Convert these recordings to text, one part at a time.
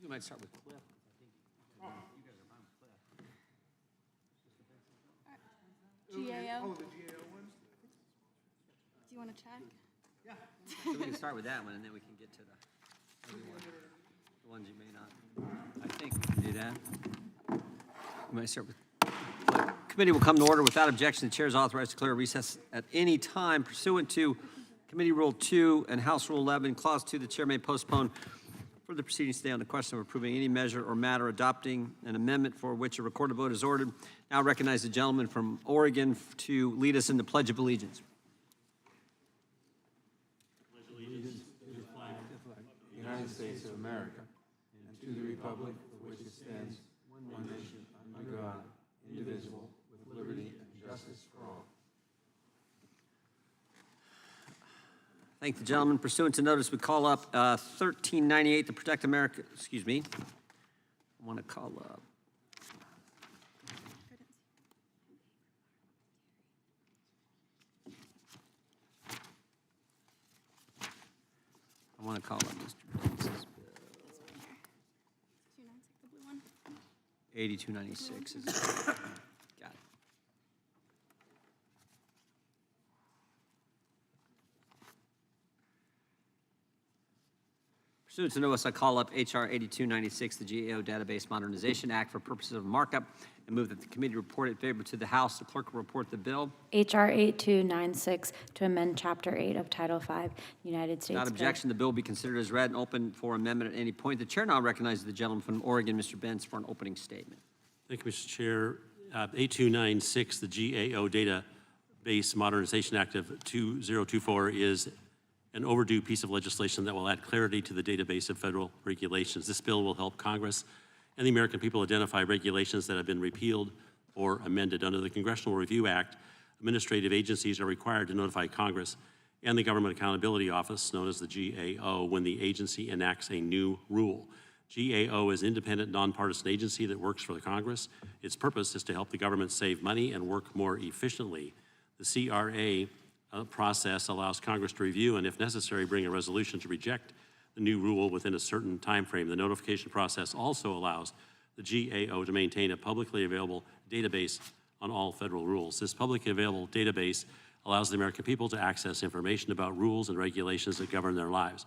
we might start with Cliff. I think you guys are fine with Cliff. GAO. Oh, the GAO ones? Do you want to check? Yeah. So we can start with that one, and then we can get to the ones you may not. I think we can do that. We might start with. Committee will come to order without objection. The chair is authorized to declare a recess at any time pursuant to Committee Rule 2 and House Rule 11. Clause 2, the chair may postpone further proceedings today on the question of approving any measure or matter adopting an amendment for which a recorded vote is ordered. Now recognize the gentleman from Oregon to lead us in the Pledge of Allegiance. Pledge allegiance to the flag of the United States of America and to the republic for which it stands, one nation, under God, indivisible, with liberty and justice for all. Thank the gentleman. Pursuant to notice, we call up 1398 to Protect America. Excuse me. I want to call up. I want to call up Mr. Bentz's bill. 296, the blue one. 8296 is got it. Pursuant to notice, I call up H.R. 8296, the GAO Database Modernization Act, for purposes of markup, and move that the committee report it favorable to the House. The clerk will report the bill. H.R. 8296 to amend Chapter 8 of Title 5, United States Without objection, the bill will be considered as read and open for amendment at any point. The chair now recognizes the gentleman from Oregon, Mr. Benz, for an opening statement. Thank you, Mr. Chair. 8296, the GAO Database Modernization Act of 2024 is an overdue piece of legislation that will add clarity to the database of federal regulations. This bill will help Congress and the American people identify regulations that have been repealed or amended. Under the Congressional Review Act, administrative agencies are required to notify Congress and the Government Accountability Office, known as the GAO, when the agency enacts a new rule. GAO is an independent, nonpartisan agency that works for the Congress. Its purpose is to help the government save money and work more efficiently. The CRA process allows Congress to review and, if necessary, bring a resolution to reject the new rule within a certain time frame. The notification process also allows the GAO to maintain a publicly available database on all federal rules. This publicly available database allows the American people to access information about rules and regulations that govern their lives.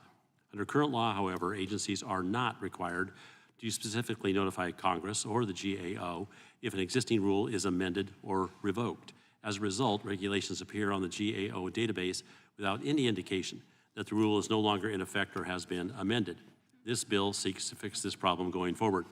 Under current law, however, agencies are not required to specifically notify Congress or the GAO if an existing rule is amended or revoked. As a result, regulations appear on the GAO database without any indication that the rule is no longer in effect or has been amended. This bill seeks to fix this problem going forward.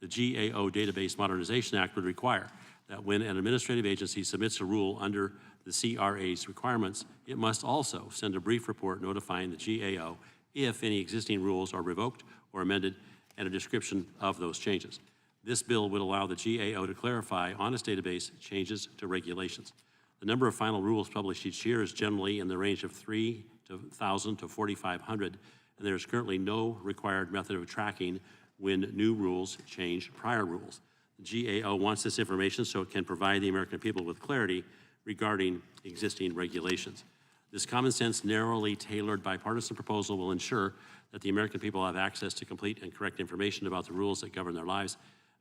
The GAO Database Modernization Act would require that when an administrative agency submits a rule under the CRA's requirements, it must also send a brief report notifying the GAO if any existing rules are revoked or amended and a description of those changes. This bill would allow the GAO to clarify on its database changes to regulations. The number of final rules published each year is generally in the range of 3,000 to 4,500, and there is currently no required method of tracking when new rules change prior rules. The GAO wants this information so it can provide the American people with clarity regarding existing regulations. This common sense, narrowly tailored bipartisan proposal will ensure that the American people have access to complete and correct information about the rules that govern their lives.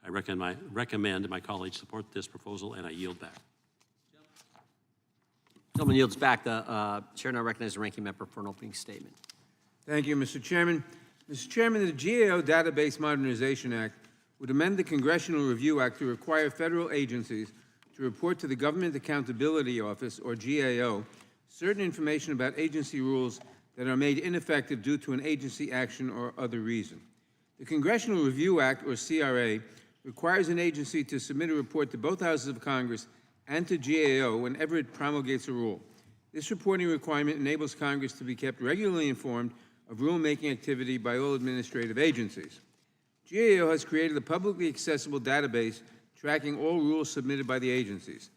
I recommend my colleagues support this proposal, and I yield back. Gentleman yields back. The chair now recognizes the ranking member for an opening statement. Thank you, Mr. Chairman. Mr. Chairman, the GAO Database Modernization Act would amend the Congressional Review Act to require federal agencies to report to the Government Accountability Office, or GAO, certain information about agency rules that are made ineffective due to an agency action or other reason. The Congressional Review Act, or CRA, requires an agency to submit a report to both houses of Congress and to GAO whenever it promulgates a rule. This reporting requirement enables Congress to be kept regularly informed of rulemaking activity by all administrative agencies. GAO has created a publicly accessible database tracking all rules submitted by the agencies.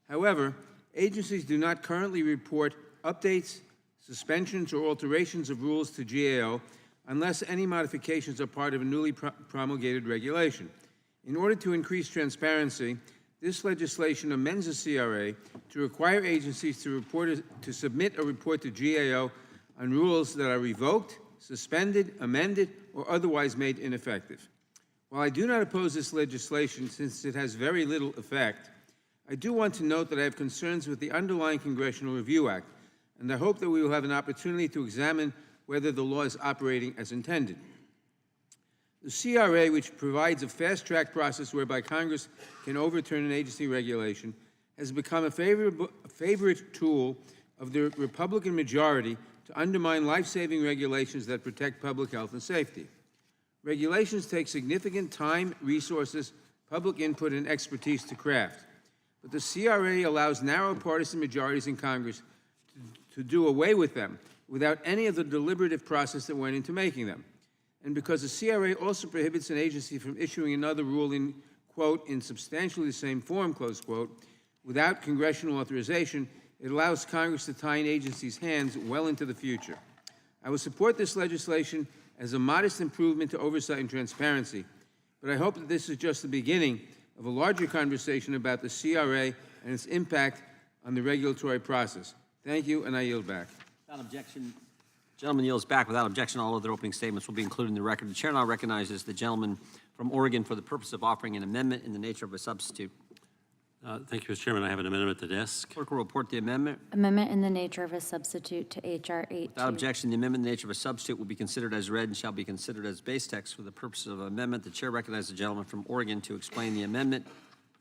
However, agencies do not currently report updates, suspensions, or alterations of rules to GAO unless any modifications are part of a newly promulgated regulation. In order to increase transparency, this legislation amends the CRA to require agencies to submit a report to GAO on rules that are revoked, suspended, amended, or otherwise made ineffective. While I do not oppose this legislation since it has very little effect, I do want to note that I have concerns with the underlying Congressional Review Act, and I hope that we will have an opportunity to examine whether the law is operating as intended. The CRA, which provides a fast-track process whereby Congress can overturn an agency regulation, has become a favorite tool of the Republican majority to undermine life-saving regulations that protect public health and safety. Regulations take significant time, resources, public input, and expertise to craft. But the CRA allows narrow partisan majorities in Congress to do away with them without any of the deliberative process that went into making them. And because the CRA also prohibits an agency from issuing another rule in, quote, in substantially the same form, close quote, without congressional authorization, it allows Congress to tie an agency's hands well into the future. I will support this legislation as a modest improvement to oversight and transparency, but I hope that this is just the beginning of a larger conversation about the CRA and its impact on the regulatory process. Thank you, and I yield back. Without objection, gentleman yields back. Without objection, all other opening statements will be included in the record. The chair now recognizes the gentleman from Oregon for the purpose of offering an amendment in the nature of a substitute. Thank you, Mr. Chairman. I have an amendment at the desk. Clerk will report the amendment. Amendment in the nature of a substitute to H.R. 8. Without objection, the amendment in the nature of a substitute will be considered as read and shall be considered as base text for the purposes of amendment. The chair recognizes the gentleman from Oregon to explain the amendment.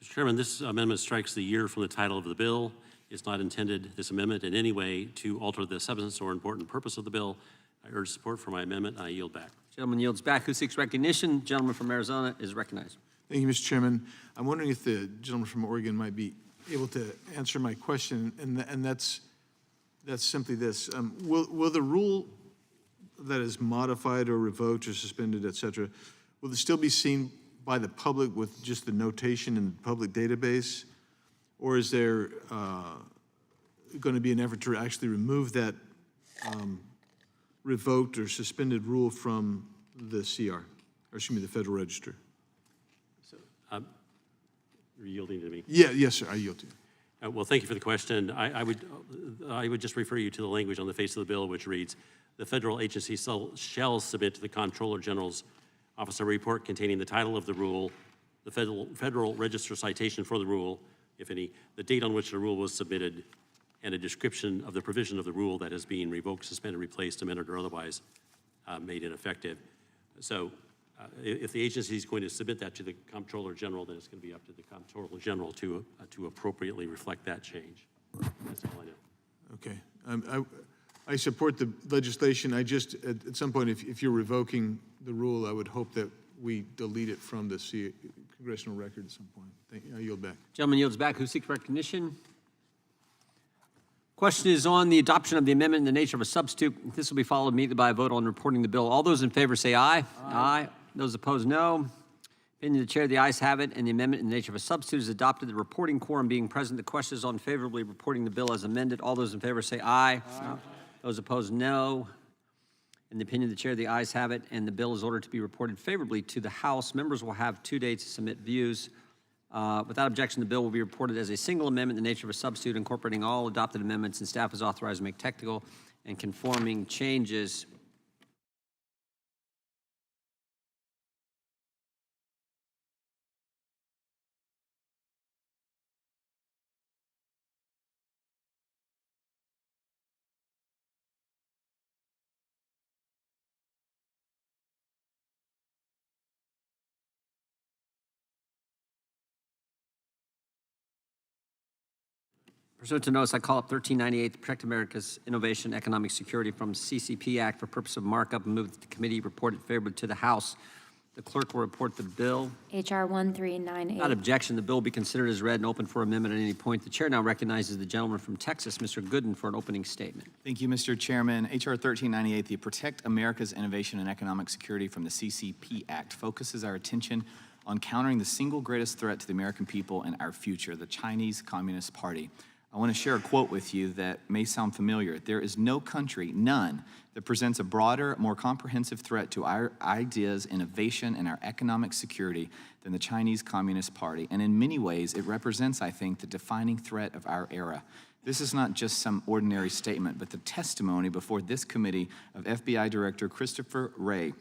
Mr. Chairman, this amendment strikes the year from the title of the bill. It's not intended, this amendment, in any way to alter the substance or important purpose of the bill. I urge support for my amendment, and I yield back. Gentleman yields back. Who seeks recognition? Gentleman from Arizona is recognized. Thank you, Mr. Chairman. I'm wondering if the gentleman from Oregon might be able to answer my question, and that's simply this. Will the rule that is modified or revoked or suspended, et cetera, will it still be seen by the public with just the notation in the public database? Or is there going to be an effort to actually remove that revoked or suspended rule from the CR, or excuse me, the Federal Register? You're yielding to me. Yeah, yes, sir, I yield to you. Well, thank you for the question. I would just refer you to the language on the face of the bill, which reads, the federal agency shall submit to the Comptroller General's office a report containing the title of the rule, the Federal Register citation for the rule, if any, the date on which the rule was submitted, and a description of the provision of the rule that is being revoked, suspended, replaced, amended, or otherwise made ineffective. So if the agency is going to submit that to the Comptroller General, then it's going to be up to the Comptroller General to appropriately reflect that change. That's all I know. Okay. I support the legislation. I just, at some point, if you're revoking the rule, I would hope that we delete it from the congressional record at some point. Thank you. I yield back. Gentleman yields back. Who seeks recognition? Question is on the adoption of the amendment in the nature of a substitute. This will be followed immediately by a vote on reporting the bill. All those in favor say aye. Aye. Those opposed, no. Opinion of the chair, the ayes have it, and the amendment in the nature of a substitute is adopted. The reporting quorum being present, the question is on favorably reporting the bill as amended. All those in favor say aye. Aye. Those opposed, no. In the opinion of the chair, the ayes have it, and the bill is ordered to be reported favorably to the House. Members will have 2 days to submit views. Without objection, the bill will be reported as a single amendment in the nature of a substitute, incorporating all adopted amendments, and staff is authorized to make technical and conforming changes. Pursuant to notice, I call up 1398, to protect America's innovation, economic security from CCP Act for purpose of markup, and move that the committee report it favorably to the House. The clerk will report the bill. H.R. 1398. Without objection, the bill will be considered as read and open for amendment at any point. The chair now recognizes the gentleman from Texas, Mr. Gooden, for an opening statement. Thank you, Mr. Chairman. H.R. 1398, the Protect America's Innovation and Economic Security from the CCP Act, focuses our attention on countering the single greatest threat to the American people and our future, the Chinese Communist Party. I want to share a quote with you that may sound familiar. There is no country, none, that presents a broader, more comprehensive threat to our ideas, innovation, and our economic security than the Chinese Communist Party. And in many ways, it represents, I think, the defining threat of our era. This is not just some ordinary statement, but the testimony before this committee of FBI Director Christopher Wray.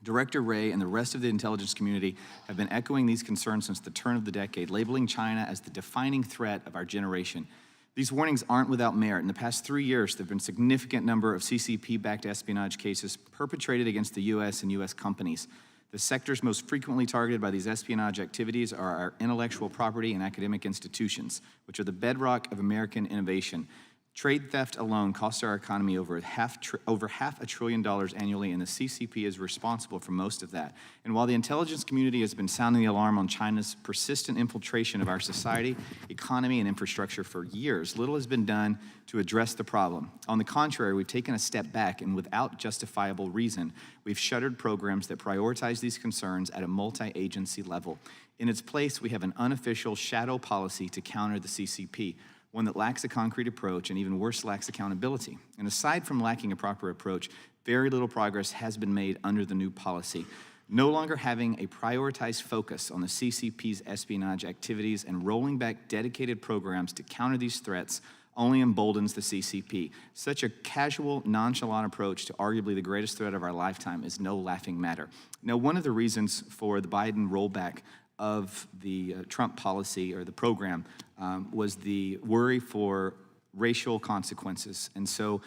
Director Wray and the rest of the intelligence community have been echoing these concerns since the turn of the decade, labeling China as the defining threat of our generation. These warnings aren't without merit. In the past 3 years, there have been a significant number of CCP-backed espionage cases perpetrated against the U.S. and U.S. companies. The sectors most frequently targeted by these espionage activities are our intellectual property and academic institutions, which are the bedrock of American innovation. Trade theft alone costs our economy over half $500 billion annually, and the CCP is responsible for most of that. And while the intelligence community has been sounding the alarm on China's persistent infiltration of our society, economy, and infrastructure for years, little has been done to address the problem. On the contrary, we've taken a step back, and without justifiable reason, we've shuttered programs that prioritize these concerns at a multi-agency level. In its place, we have an unofficial shadow policy to counter the CCP, one that lacks a concrete approach and even worse, lacks accountability. And aside from lacking a proper approach, very little progress has been made under the new policy. No longer having a prioritized focus on the CCP's espionage activities and rolling back dedicated programs to counter these threats only emboldens the CCP. Such a casual, nonchalant approach to arguably the greatest threat of our lifetime is no laughing matter. Now, one of the reasons for the Biden rollback of the Trump policy or the program was the worry for racial consequences. And so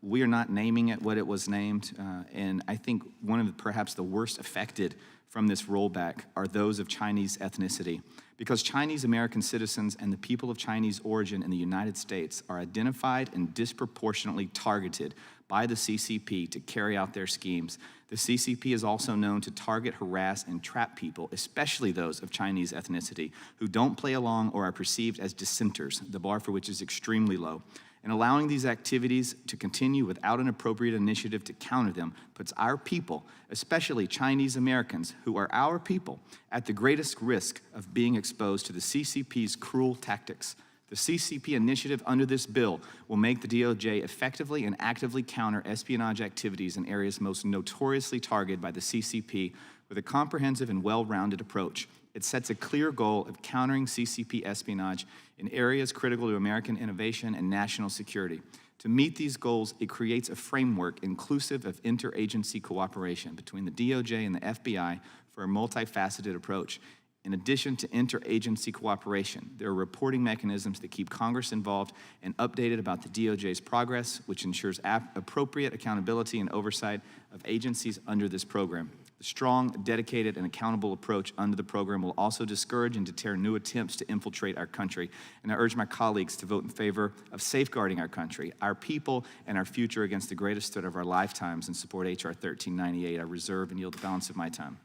we are not naming it what it was named. And I think one of perhaps the worst affected from this rollback are those of Chinese ethnicity, because Chinese American citizens and the people of Chinese origin in the United States are identified and disproportionately targeted by the CCP to carry out their schemes. The CCP is also known to target, harass, and trap people, especially those of Chinese ethnicity, who don't play along or are perceived as dissenters, the bar for which is extremely low. And allowing these activities to continue without an appropriate initiative to counter them puts our people, especially Chinese Americans, who are our people, at the greatest risk of being exposed to the CCP's cruel tactics. The CCP initiative under this bill will make the DOJ effectively and actively counter espionage activities in areas most notoriously targeted by the CCP with a comprehensive and well-rounded approach. It sets a clear goal of countering CCP espionage in areas critical to American innovation and national security. To meet these goals, it creates a framework inclusive of interagency cooperation between the DOJ and the FBI for a multifaceted approach. In addition to interagency cooperation, there are reporting mechanisms that keep Congress involved and updated about the DOJ's progress, which ensures appropriate accountability and oversight of agencies under this program. The strong, dedicated, and accountable approach under the program will also discourage and deter new attempts to infiltrate our country. And I urge my colleagues to vote in favor of safeguarding our country, our people, and our future against the greatest threat of our lifetimes and support H.R. 1398. I reserve and yield the balance of my time.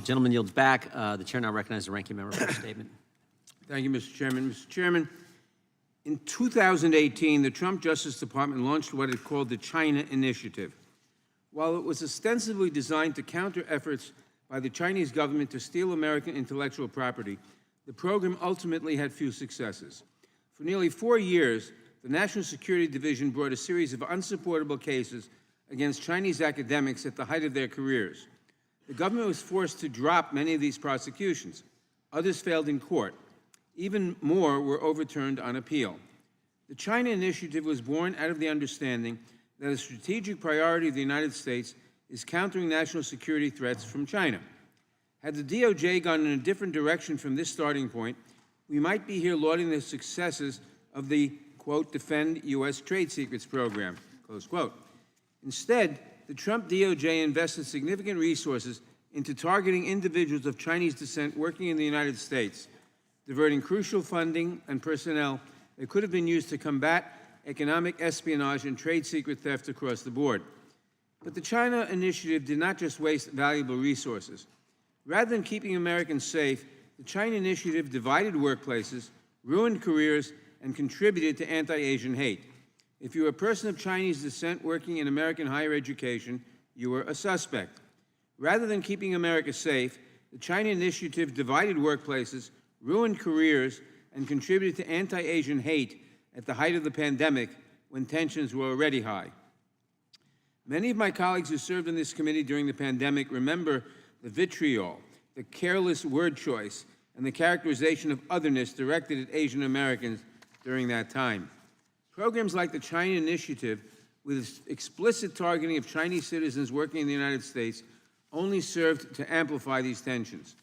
Gentleman yields back. The chair now recognizes the ranking member for a statement. Thank you, Mr. Chairman. Mr. Chairman, in 2018, the Trump Justice Department launched what it called the China Initiative. While it was ostensibly designed to counter efforts by the Chinese government to steal American intellectual property, the program ultimately had few successes. For nearly 4 years, the National Security Division brought a series of unsupportable cases against Chinese academics at the height of their careers. The government was forced to drop many of these prosecutions. Others failed in court. Even more were overturned on appeal. The China Initiative was born out of the understanding that a strategic priority of the United States is countering national security threats from China. Had the DOJ gone in a different direction from this starting point, we might be here lauding the successes of the, quote, Defend U.S. Trade Secrets program, close quote. Instead, the Trump DOJ invested significant resources into targeting individuals of Chinese descent working in the United States, diverting crucial funding and personnel that could have been used to combat economic espionage and trade secret theft across the board. But the China Initiative did not just waste valuable resources. Rather than keeping Americans safe, the China Initiative divided workplaces, ruined careers, and contributed to anti-Asian hate. If you were a person of Chinese descent working in American higher education, you were a suspect. Rather than keeping America safe, the China Initiative divided workplaces, ruined careers, and contributed to anti-Asian hate at the height of the pandemic when tensions were already high. Many of my colleagues who served in this committee during the pandemic remember the vitriol, the careless word choice, and the characterization of otherness directed at Asian Americans during that time. Programs like the China Initiative, with its explicit targeting of Chinese citizens working in the United States, only served to amplify these tensions.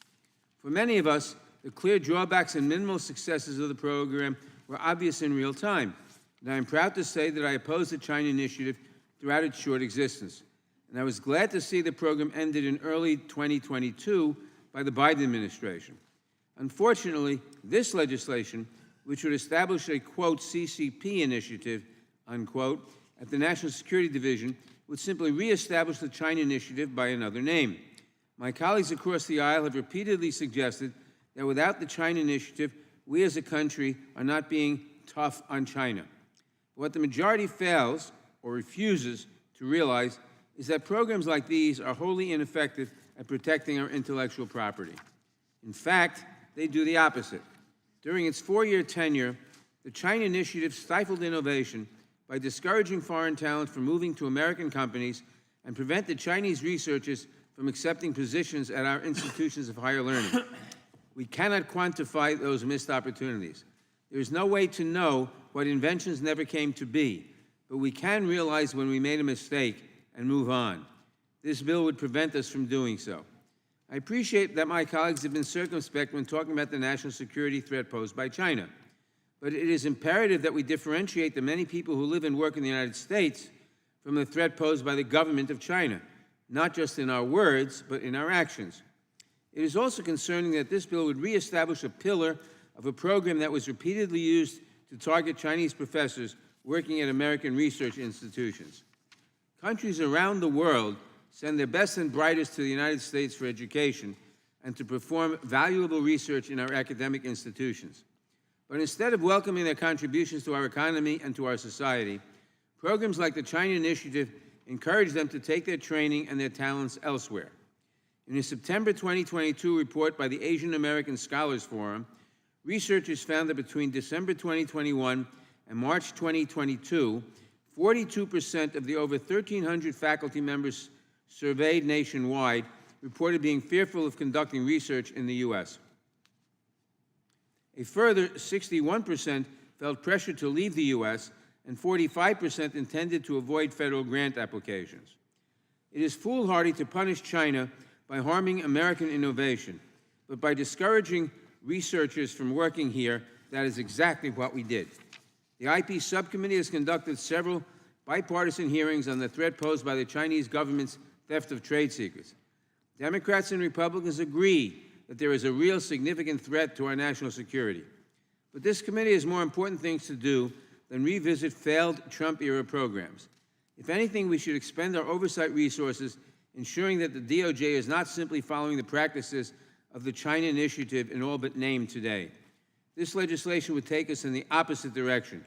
For many of us, the clear drawbacks and minimal successes of the program were obvious in real time, and I am proud to say that I opposed the China Initiative throughout its short existence. And I was glad to see the program ended in early 2022 by the Biden administration. Unfortunately, this legislation, which would establish a, quote, CCP initiative, unquote, at the National Security Division, would simply reestablish the China Initiative by another name. My colleagues across the aisle have repeatedly suggested that without the China Initiative, we as a country are not being tough on China. What the majority fails or refuses to realize is that programs like these are wholly ineffective at protecting our intellectual property. In fact, they do the opposite. During its 4-year tenure, the China Initiative stifled innovation by discouraging foreign talent from moving to American companies and prevented Chinese researchers from accepting positions at our institutions of higher learning. We cannot quantify those missed opportunities. There is no way to know what inventions never came to be, but we can realize when we made a mistake and move on. This bill would prevent us from doing so. I appreciate that my colleagues have been circumspect when talking about the national security threat posed by China, but it is imperative that we differentiate the many people who live and work in the United States from the threat posed by the government of China, not just in our words, but in our actions. It is also concerning that this bill would reestablish a pillar of a program that was repeatedly used to target Chinese professors working at American research institutions. Countries around the world send their best and brightest to the United States for education and to perform valuable research in our academic institutions. But instead of welcoming their contributions to our economy and to our society, programs like the China Initiative encourage them to take their training and their talents elsewhere. In a September 2022 report by the Asian American Scholars Forum, researchers found that between December 2021 and March 2022, 42% of the over 1,300 faculty members surveyed nationwide reported being fearful of conducting research in the U.S. A further 61% felt pressure to leave the U.S., and 45% intended to avoid federal grant applications. It is foolhardy to punish China by harming American innovation, but by discouraging researchers from working here, that is exactly what we did. The IP Subcommittee has conducted several bipartisan hearings on the threat posed by the Chinese government's theft of trade secrets. Democrats and Republicans agree that there is a real significant threat to our national security. But this committee has more important things to do than revisit failed Trump-era programs. If anything, we should expend our oversight resources ensuring that the DOJ is not simply following the practices of the China Initiative in all but name today. This legislation would take us in the opposite direction.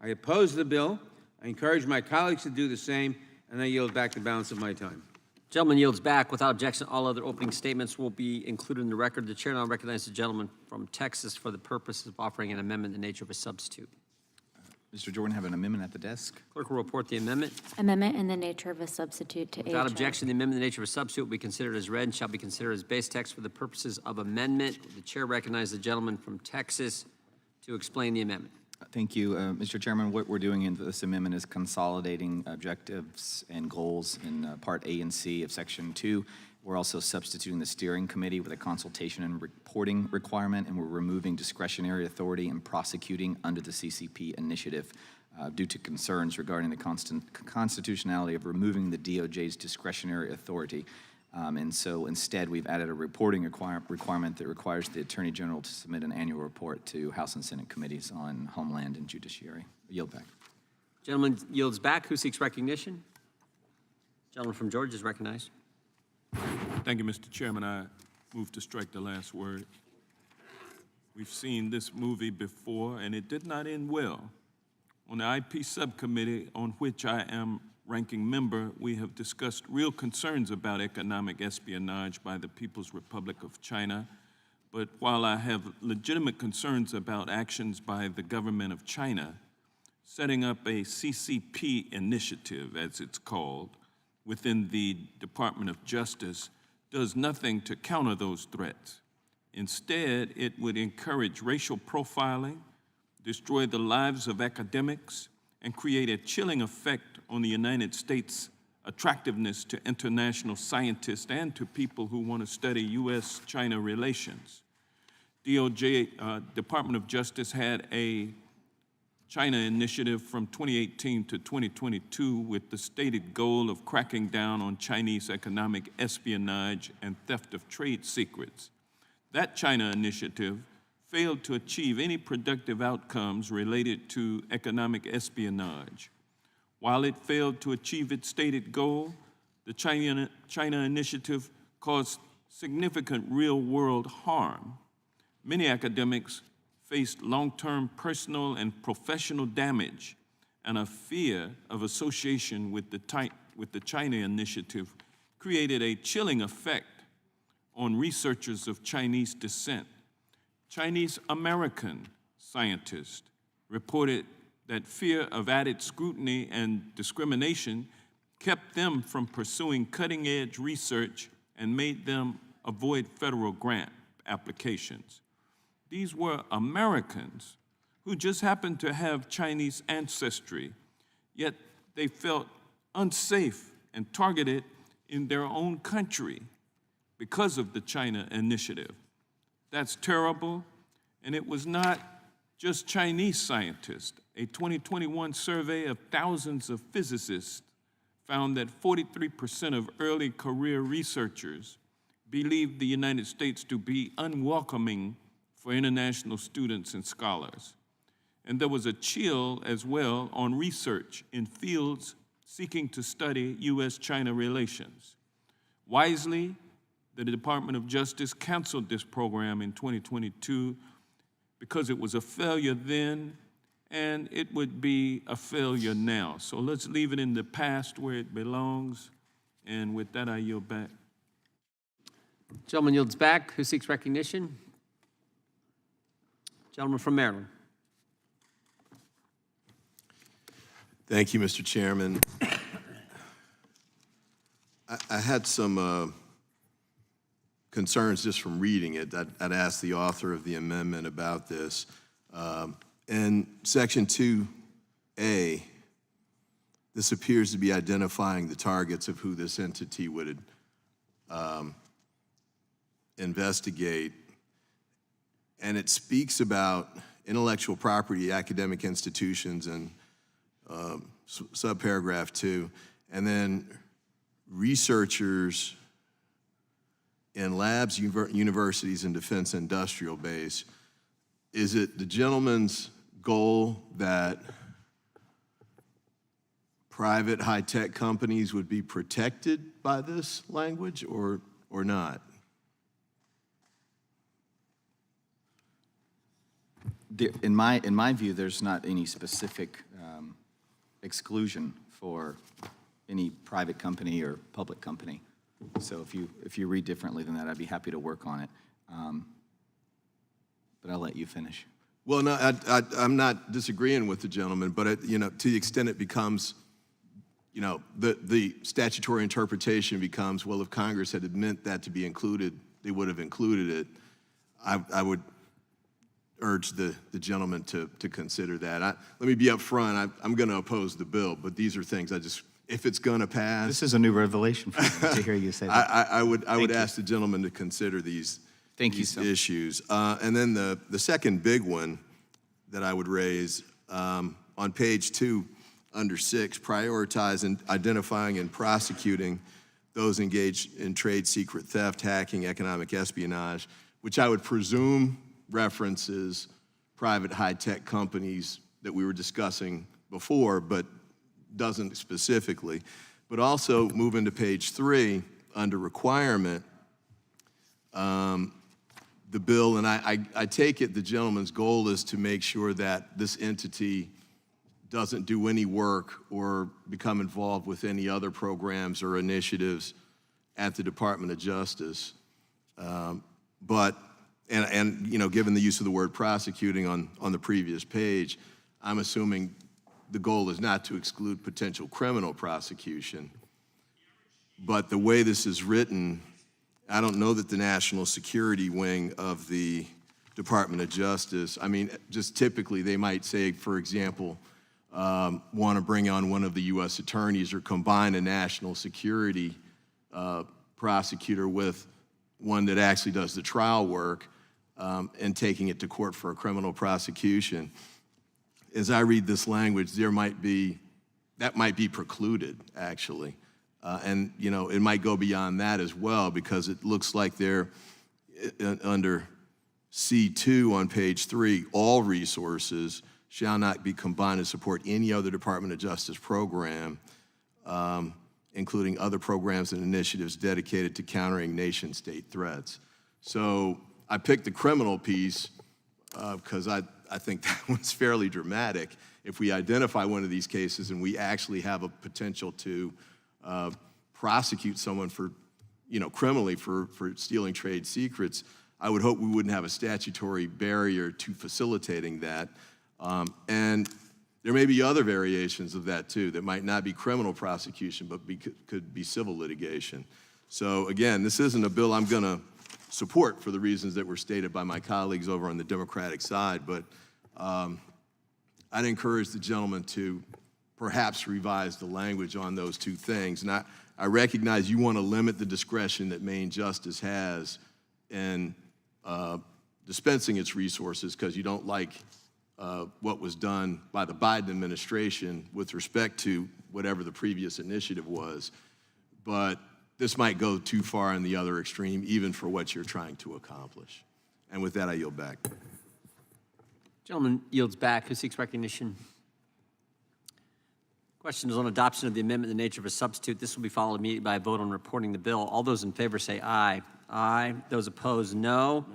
I oppose the bill. I encourage my colleagues to do the same, and I yield back the balance of my time. Gentleman yields back. Without objection, all other opening statements will be included in the record. The chair now recognizes the gentleman from Texas for the purpose of offering an amendment in the nature of a substitute. Mr. Jordan, have an amendment at the desk. Clerk will report the amendment. Amendment in the nature of a substitute to Without HR. objection, the amendment in the nature of a substitute will be considered as read and shall be considered as base text for the purposes of amendment. The chair recognizes the gentleman from Texas to explain the amendment. Thank you, Mr. Chairman. What we're doing in this amendment is consolidating objectives and goals in Part A and C of Section 2. We're also substituting the steering committee with a consultation and reporting requirement, and we're removing discretionary authority in prosecuting under the CCP initiative due to concerns regarding the constitutionality of removing the DOJ's discretionary authority. And so instead, we've added a reporting requirement that requires the Attorney General to submit an annual report to House and Senate committees on Homeland and Judiciary. I yield back. Gentleman yields back. Who seeks recognition? Gentleman from Georgia is recognized. Thank you, Mr. Chairman. I move to strike the last word. We've seen this movie before, and it did not end well. On the IP subcommittee, on which I am ranking member, we have discussed real concerns about economic espionage by the People's Republic of China. But while I have legitimate concerns about actions by the government of China, setting up a CCP initiative, as it's called, within the Department of Justice does nothing to counter those threats. Instead, it would encourage racial profiling, destroy the lives of academics, and create a chilling effect on the United States' attractiveness to international scientists and to people who want to study U.S.-China relations. DOJ, Department of Justice, had a China initiative from 2018 to 2022 with the stated goal of cracking down on Chinese economic espionage and theft of trade secrets. That China initiative failed to achieve any productive outcomes related to economic espionage. While it failed to achieve its stated goal, the China initiative caused significant real-world harm. Many academics faced long-term personal and professional damage, and a fear of association with the China initiative created a chilling effect on researchers of Chinese descent. Chinese American scientists reported that fear of added scrutiny and discrimination kept them from pursuing cutting-edge research and made them avoid federal grant applications. These were Americans who just happened to have Chinese ancestry, yet they felt unsafe and targeted in their own country because of the China initiative. That's terrible, and it was not just Chinese scientists. A 2021 survey of thousands of physicists found that 43% of early career researchers believed the United States to be unwelcoming for international students and scholars. And there was a chill as well on research in fields seeking to study U.S.-China relations. Wisely, the Department of Justice canceled this program in 2022 because it was a failure then, and it would be a failure now. So let's leave it in the past where it belongs, and with that, I yield back. Gentleman yields back. Who seeks recognition? Gentleman from Maryland. Thank you, Mr. Chairman. I had some concerns just from reading it. I'd ask the author of the amendment about this. In Section 2A, this appears to be identifying the targets of who this entity would investigate. And it speaks about intellectual property, academic institutions, and subparagraph 2, and then researchers in labs, universities, and defense industrial base. Is it the gentleman's goal that private high-tech companies would be protected by this language or not? In my view, there's not any specific exclusion for any private company or public company. So if you read differently than that, I'd be happy to work on it. But I'll let you finish. Well, no, I'm not disagreeing with the gentleman, but to the extent it becomes, the statutory interpretation becomes, well, if Congress had meant that to be included, they would have included it. I would urge the gentleman to consider that. Let me be upfront. I'm going to oppose the bill, but these are things if it's going to pass. This is a new revelation for me to hear you say that. I would ask the gentleman to consider these issues. And then the second big one that I would raise on page 2 under 6, prioritize and identifying and prosecuting those engaged in trade secret theft, hacking, economic espionage, which I would presume references private high-tech companies that we were discussing before, but doesn't specifically. But also move into page 3 under requirement, the bill, and I take it the gentleman's goal is to make sure that this entity doesn't do any work or become involved with any other programs or initiatives at the Department of Justice. But given the use of the word prosecuting on the previous page, I'm assuming the goal is not to exclude potential criminal prosecution. But the way this is written, I don't know that the national security wing of the Department of Justice. I mean, just typically, they might say, for example, want to bring on one of the U.S. attorneys or combine a national security prosecutor with one that actually does the trial work and taking it to court for a criminal prosecution. As I read this language, that might be precluded, actually. And, you know, it might go beyond that as well, because it looks like they're under C2 on page 3, all resources shall not be combined to support any other Department of Justice program, including other programs and initiatives dedicated to countering nation-state threats. So I picked the criminal piece because I think that one's fairly dramatic. If we identify one of these cases and we actually have a potential to prosecute someone for, you know, criminally for stealing trade secrets, I would hope we wouldn't have a statutory barrier to facilitating that. And there may be other variations of that too that might not be criminal prosecution, but could be civil litigation. So again, this isn't a bill I'm going to support for the reasons that were stated by my colleagues over on the Democratic side, but I'd encourage the gentleman to perhaps revise the language on those two things. And I recognize you want to limit the discretion that Maine Justice has in dispensing its resources because you don't like what was done by the Biden administration with respect to whatever the previous initiative was. But this might go too far in the other extreme, even for what you're trying to accomplish. And with that, I yield back. Gentleman yields back. Who seeks recognition? Question is on adoption of the amendment in the nature of a substitute. This will be followed immediately by a vote on reporting the bill. All those in favor say aye. Aye. Those opposed, no.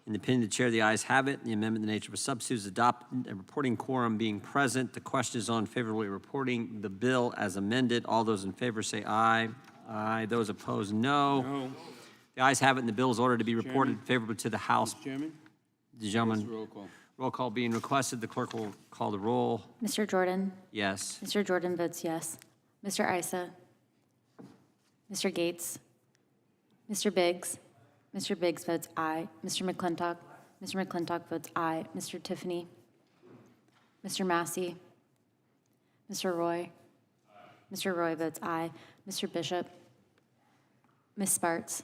In the opinion of the chair, the ayes have it. The amendment in the nature of a substitute is adopted, a reporting quorum being present. The question is on favorably reporting the bill as amended. All those in favor say aye. Aye. Those opposed, no. No. The ayes have it, and the bill is ordered to be reported favorably to the House. Mr. Chairman? The gentleman, Roll call. roll call being requested. The clerk will call the roll. Mr. Jordan? Yes. Mr. Jordan votes yes. Mr. Isa? Mr. Gates? Mr. Biggs? Mr. Biggs votes aye. Mr. McClintock? Mr. McClintock votes aye. Mr. Tiffany? Mr. Massey? Mr. Roy? Mr. Roy votes aye. Mr. Bishop? Ms. Sparts?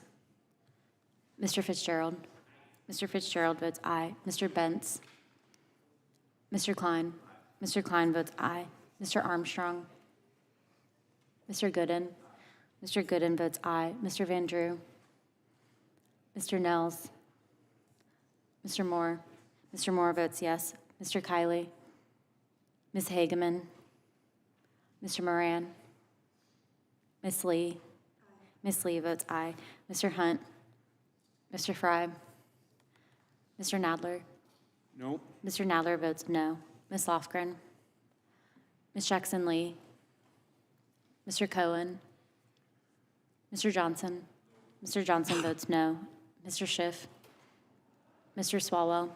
Mr. Fitzgerald? Mr. Fitzgerald votes aye. Mr. Bentz? Mr. Klein? Mr. Klein votes aye. Mr. Armstrong? Mr. Gooden? Mr. Gooden votes aye. Mr. Van Drew? Mr. Nels? Mr. Moore? Mr. Moore votes yes. Mr. Kiley? Ms. Hageman? Mr. Moran? Ms. Lee? Ms. Lee votes aye. Mr. Hunt? Mr. Fry? Mr. Nadler? No. Mr. Nadler votes no. Ms. Lofgren? Ms. Jackson Lee? Mr. Cohen? Mr. Johnson? Mr. Johnson votes no. Mr. Schiff? Mr. Swalwell?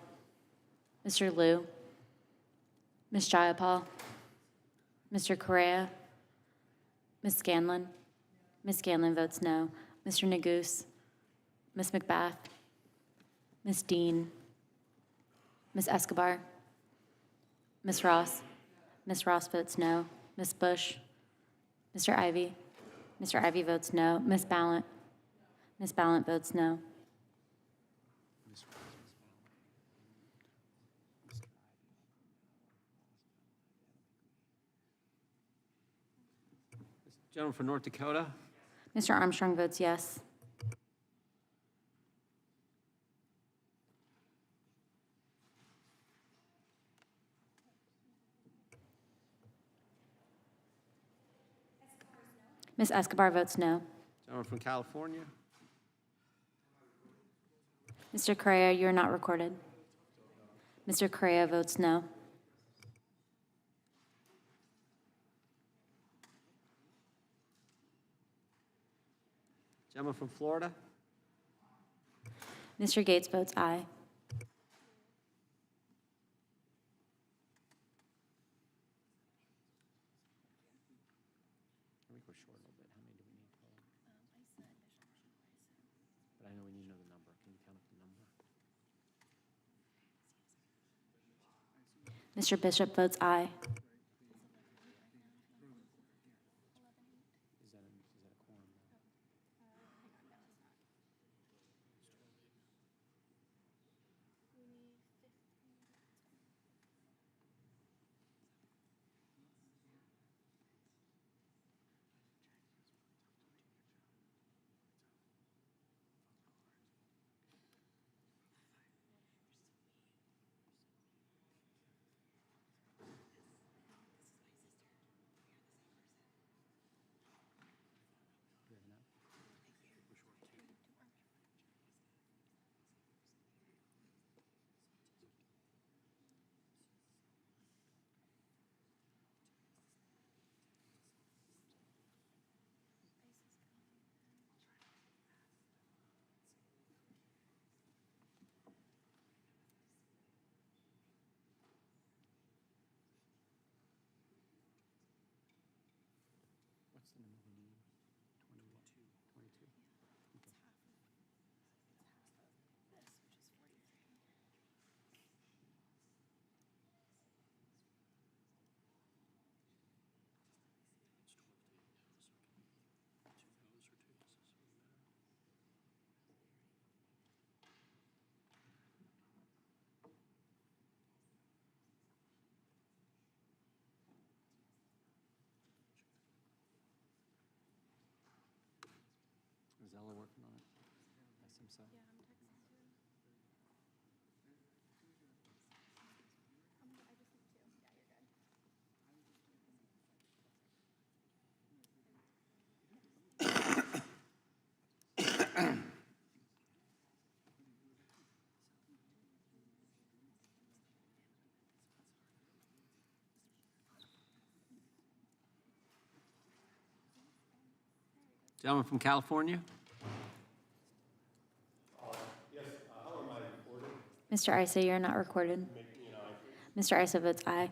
Mr. Liu? Ms. Jayapal? Mr. Correa? Ms. Scanlon? Ms. Scanlon votes no. Mr. Neguse? Ms. McBath? Ms. Dean? Ms. Escobar? Ms. Ross? Ms. Ross votes no. Ms. Bush? Mr. Ivy? Mr. Ivy votes no. Ms. Ballant? Ms. Ballant votes no. Gentleman from North Dakota. Mr. Armstrong votes yes. Ms. Escobar votes no. Gentleman from California. Mr. Correa, you are not recorded. Mr. Correa votes no. Gentleman from Florida. Mr. Gates votes aye. I think we're short a little bit. How many do we need total? But I know we need to know the number. Can you count up the number? Mr. Bishop votes aye. What's the number we need? 22. 22. Is Ella working on it? I assume so. Yeah, I'm texting too. I just need to. Yeah, you're good. Gentleman from California? Mr. Isa, you're not recorded. Mr. Isa votes aye.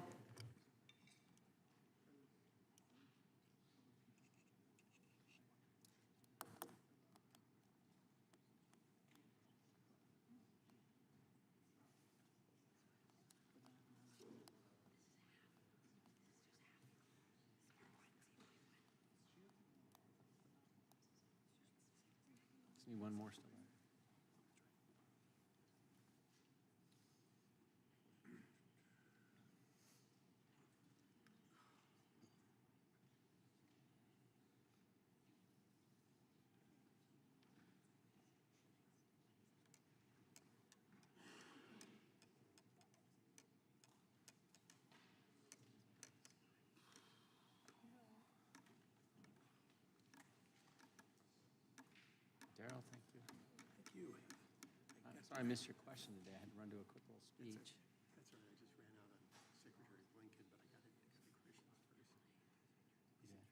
Just need one more still. Daryl, thank you. Thank you. Sorry I missed your question today. I had to run to a quick little speech. That's all right, I just ran out on Secretary Blinken, but I got to get to the Christians first. Yeah.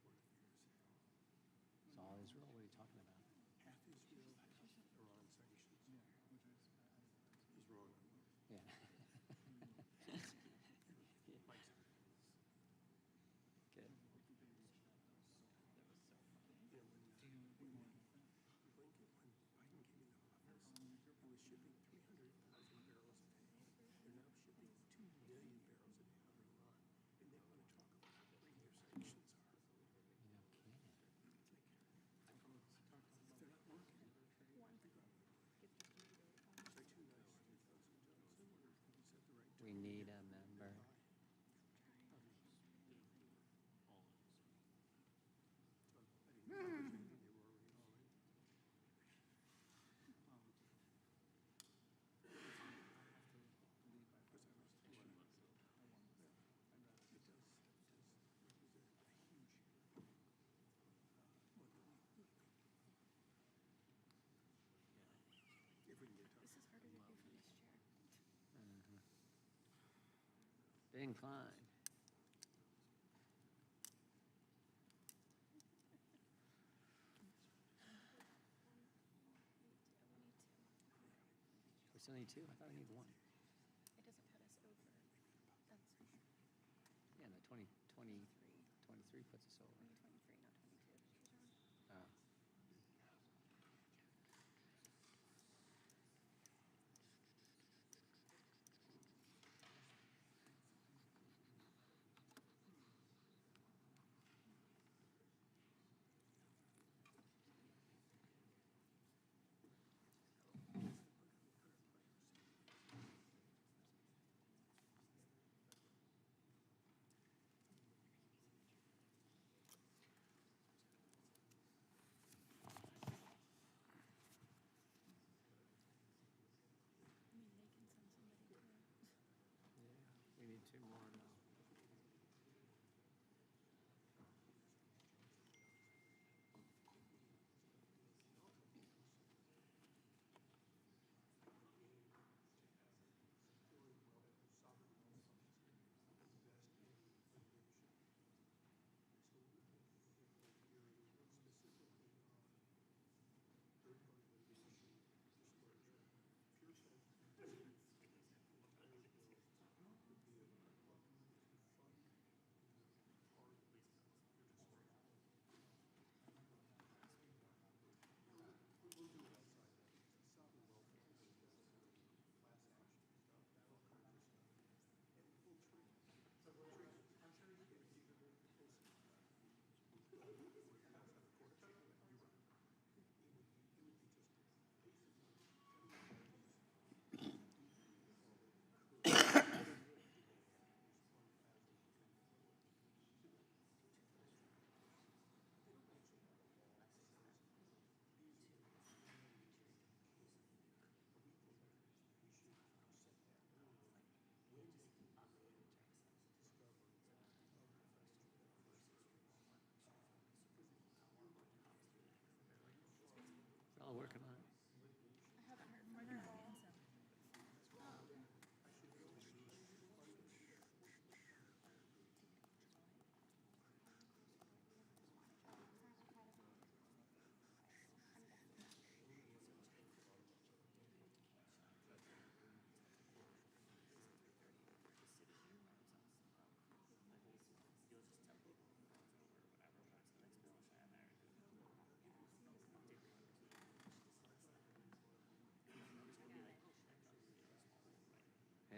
It's all Israel? What are you talking about? Half Israel, Iran sanctions. He's wrong. Yeah. Good. Blinken, when Biden came into office, he was shipping 300,000 barrels a day. They're now shipping 2 million barrels a day out of Iran, and they want to talk about how great their sanctions are. They're not working. We need a member. This is harder to do from this chair. Big incline. We still need two? I thought we needed one. It doesn't put us over. That's Yeah, no, 23 puts us over. 23, not 22. Oh.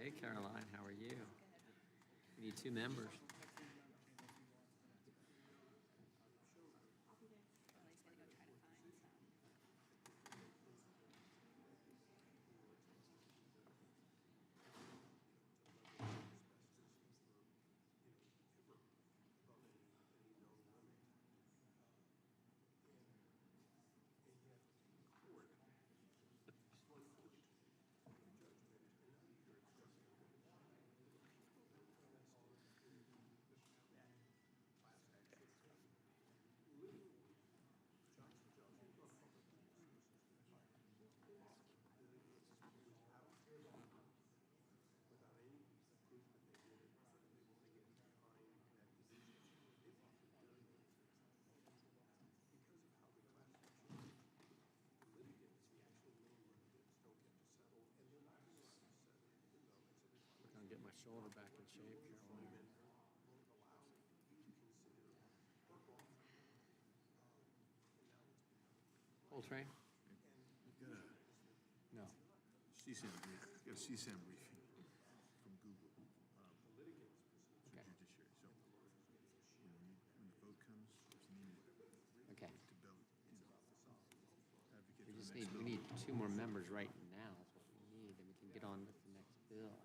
Hey, Caroline, how are you? We need 2 members. I'm gonna get my shoulder back in shape, Caroline. Full train? No. CSAM brief, got a CSAM briefing from Google. Okay. Judiciary, so, when the vote comes, if you need it, Okay. to vote, advocate We for just the next need, bill. we need 2 more members right now, is what we need, and we can get on with the next bill.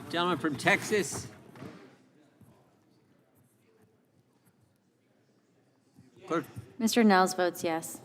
Gentleman from Texas. Clerk, Mr. Nels votes yes.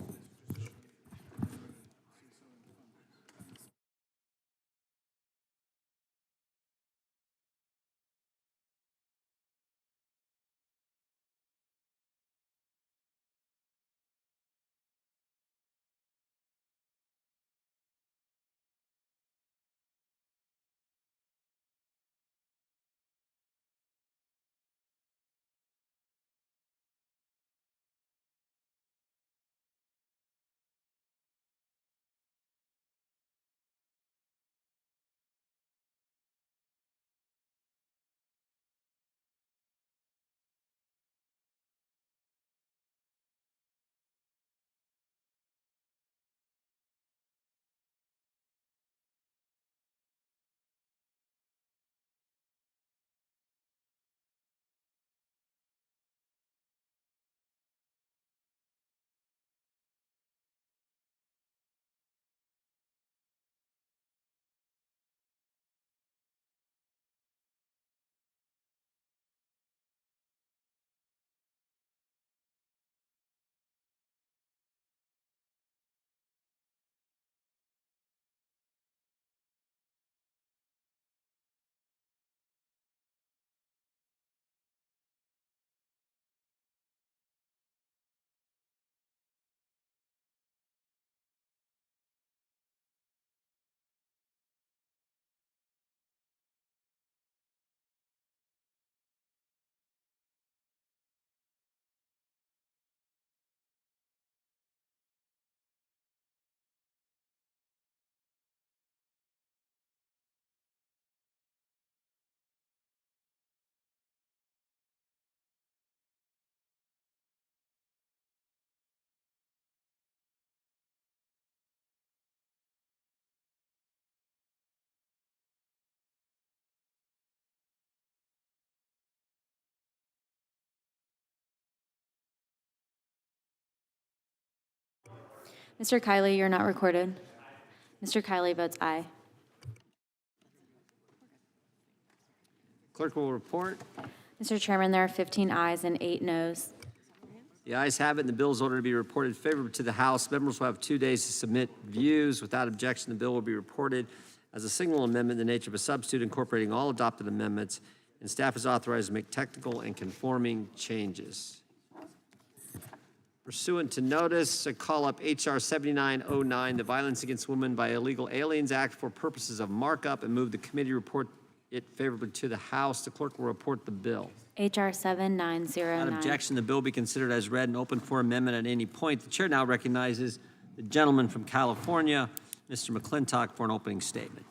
Mr. Kiley, you're not recorded. Mr. Kiley votes aye. clerk will report. Mr. Chairman, there are 15 ayes and 8 noes. The ayes have it, and the bill is ordered to be reported favorably to the House. Members will have 2 days to submit views. Without objection, the bill will be reported as a single amendment in the nature of a substitute incorporating all adopted amendments, and staff is authorized to make technical and conforming changes. Pursuant to notice, I call up H.R. 7909, the Violence Against Women by Illegal Aliens Act, for purposes of markup, and move the committee report it favorably to the House. The clerk will report the bill. H.R. Without 7909. objection, the bill be considered as read and open for amendment at any point. The chair now recognizes the gentleman from California, Mr. McClintock, for an opening statement.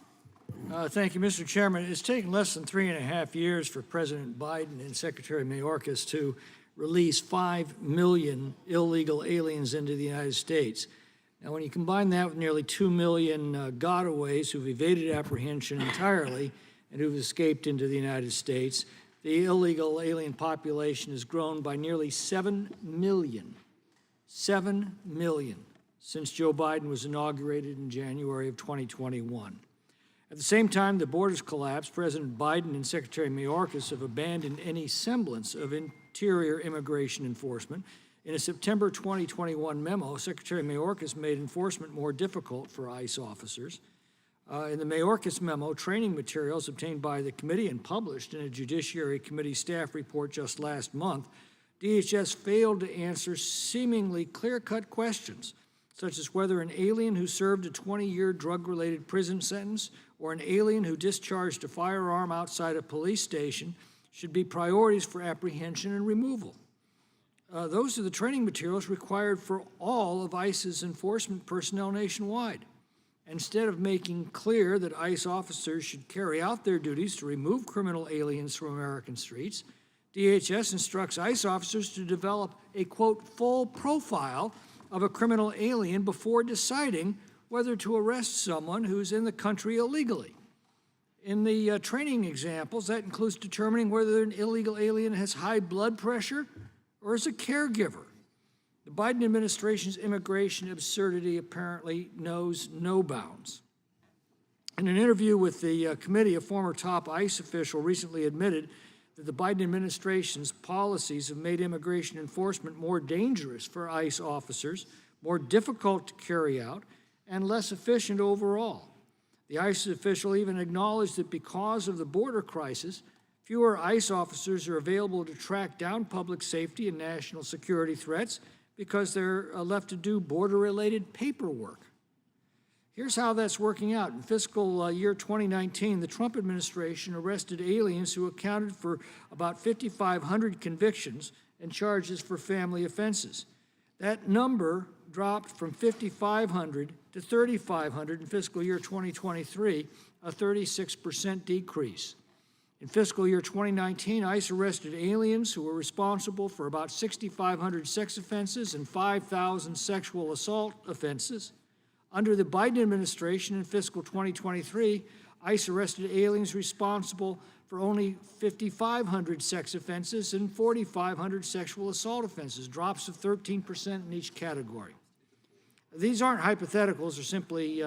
Thank you, Mr. Chairman. It's taken less than 3.5 years for President Biden and Secretary Mayorkas to release 5 million illegal aliens into the United States. Now, when you combine that with nearly 2 million gotaways who've evaded apprehension entirely and who've escaped into the United States, the illegal alien population has grown by nearly 7 million. 7 million since Joe Biden was inaugurated in January of 2021. At the same time the borders collapsed, President Biden and Secretary Mayorkas have abandoned any semblance of interior immigration enforcement. In a September 2021 memo, Secretary Mayorkas made enforcement more difficult for ICE officers. In the Mayorkas memo, training materials obtained by the committee and published in a Judiciary Committee staff report just last month, DHS failed to answer seemingly clear-cut questions, such as whether an alien who served a 20-year drug-related prison sentence or an alien who discharged a firearm outside a police station should be priorities for apprehension and removal. Those are the training materials required for all of ICE's enforcement personnel nationwide. Instead of making clear that ICE officers should carry out their duties to remove criminal aliens from American streets, DHS instructs ICE officers to develop a, quote, full profile of a criminal alien before deciding whether to arrest someone who's in the country illegally. In the training examples, that includes determining whether an illegal alien has high blood pressure or is a caregiver. The Biden administration's immigration absurdity apparently knows no bounds. In an interview with the committee, a former top ICE official recently admitted that the Biden administration's policies have made immigration enforcement more dangerous for ICE officers, more difficult to carry out, and less efficient overall. The ICE official even acknowledged that because of the border crisis, fewer ICE officers are available to track down public safety and national security threats because they're left to do border-related paperwork. Here's how that's working out. In fiscal year 2019, the Trump administration arrested aliens who accounted for about 5,500 convictions and charges for family offenses. That number dropped from 5,500 to 3,500 in fiscal year 2023, a 36% decrease. In fiscal year 2019, ICE arrested aliens who were responsible for about 6,500 sex offenses and 5,000 sexual assault offenses. Under the Biden administration in fiscal 2023, ICE arrested aliens responsible for only 5,500 sex offenses and 4,500 sexual assault offenses, drops of 13% in each category. These aren't hypotheticals or simply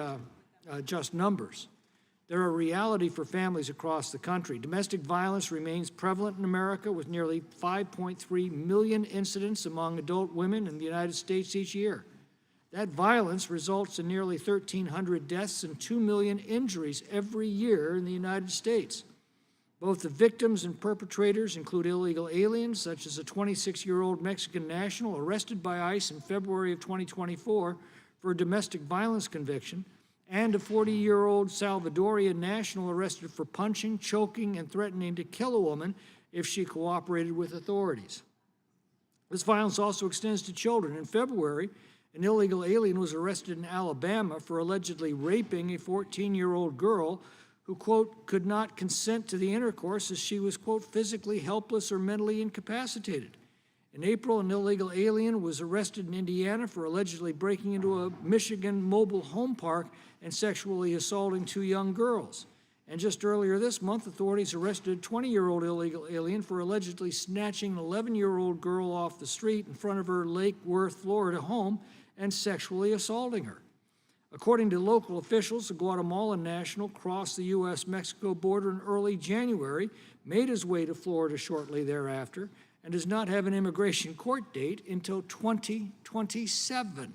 just numbers. They're a reality for families across the country. Domestic violence remains prevalent in America, with nearly 5.3 million incidents among adult women in the United States each year. That violence results in nearly 1,300 deaths and 2 million injuries every year in the United States. Both the victims and perpetrators include illegal aliens, such as a 26-year-old Mexican national arrested by ICE in February of 2024 for a domestic violence conviction, and a 40-year-old Salvadorian national arrested for punching, choking, and threatening to kill a woman if she cooperated with authorities. This violence also extends to children. In February, an illegal alien was arrested in Alabama for allegedly raping a 14-year-old girl who, quote, could not consent to the intercourse as she was, quote, physically helpless or mentally incapacitated. In April, an illegal alien was arrested in Indiana for allegedly breaking into a Michigan mobile home park and sexually assaulting 2 young girls. And just earlier this month, authorities arrested a 20-year-old illegal alien for allegedly snatching an 11-year-old girl off the street in front of her Lake Worth, Florida home and sexually assaulting her. According to local officials, the Guatemalan national crossed the U.S.-Mexico border in early January, made his way to Florida shortly thereafter, and does not have an immigration court date until 2027.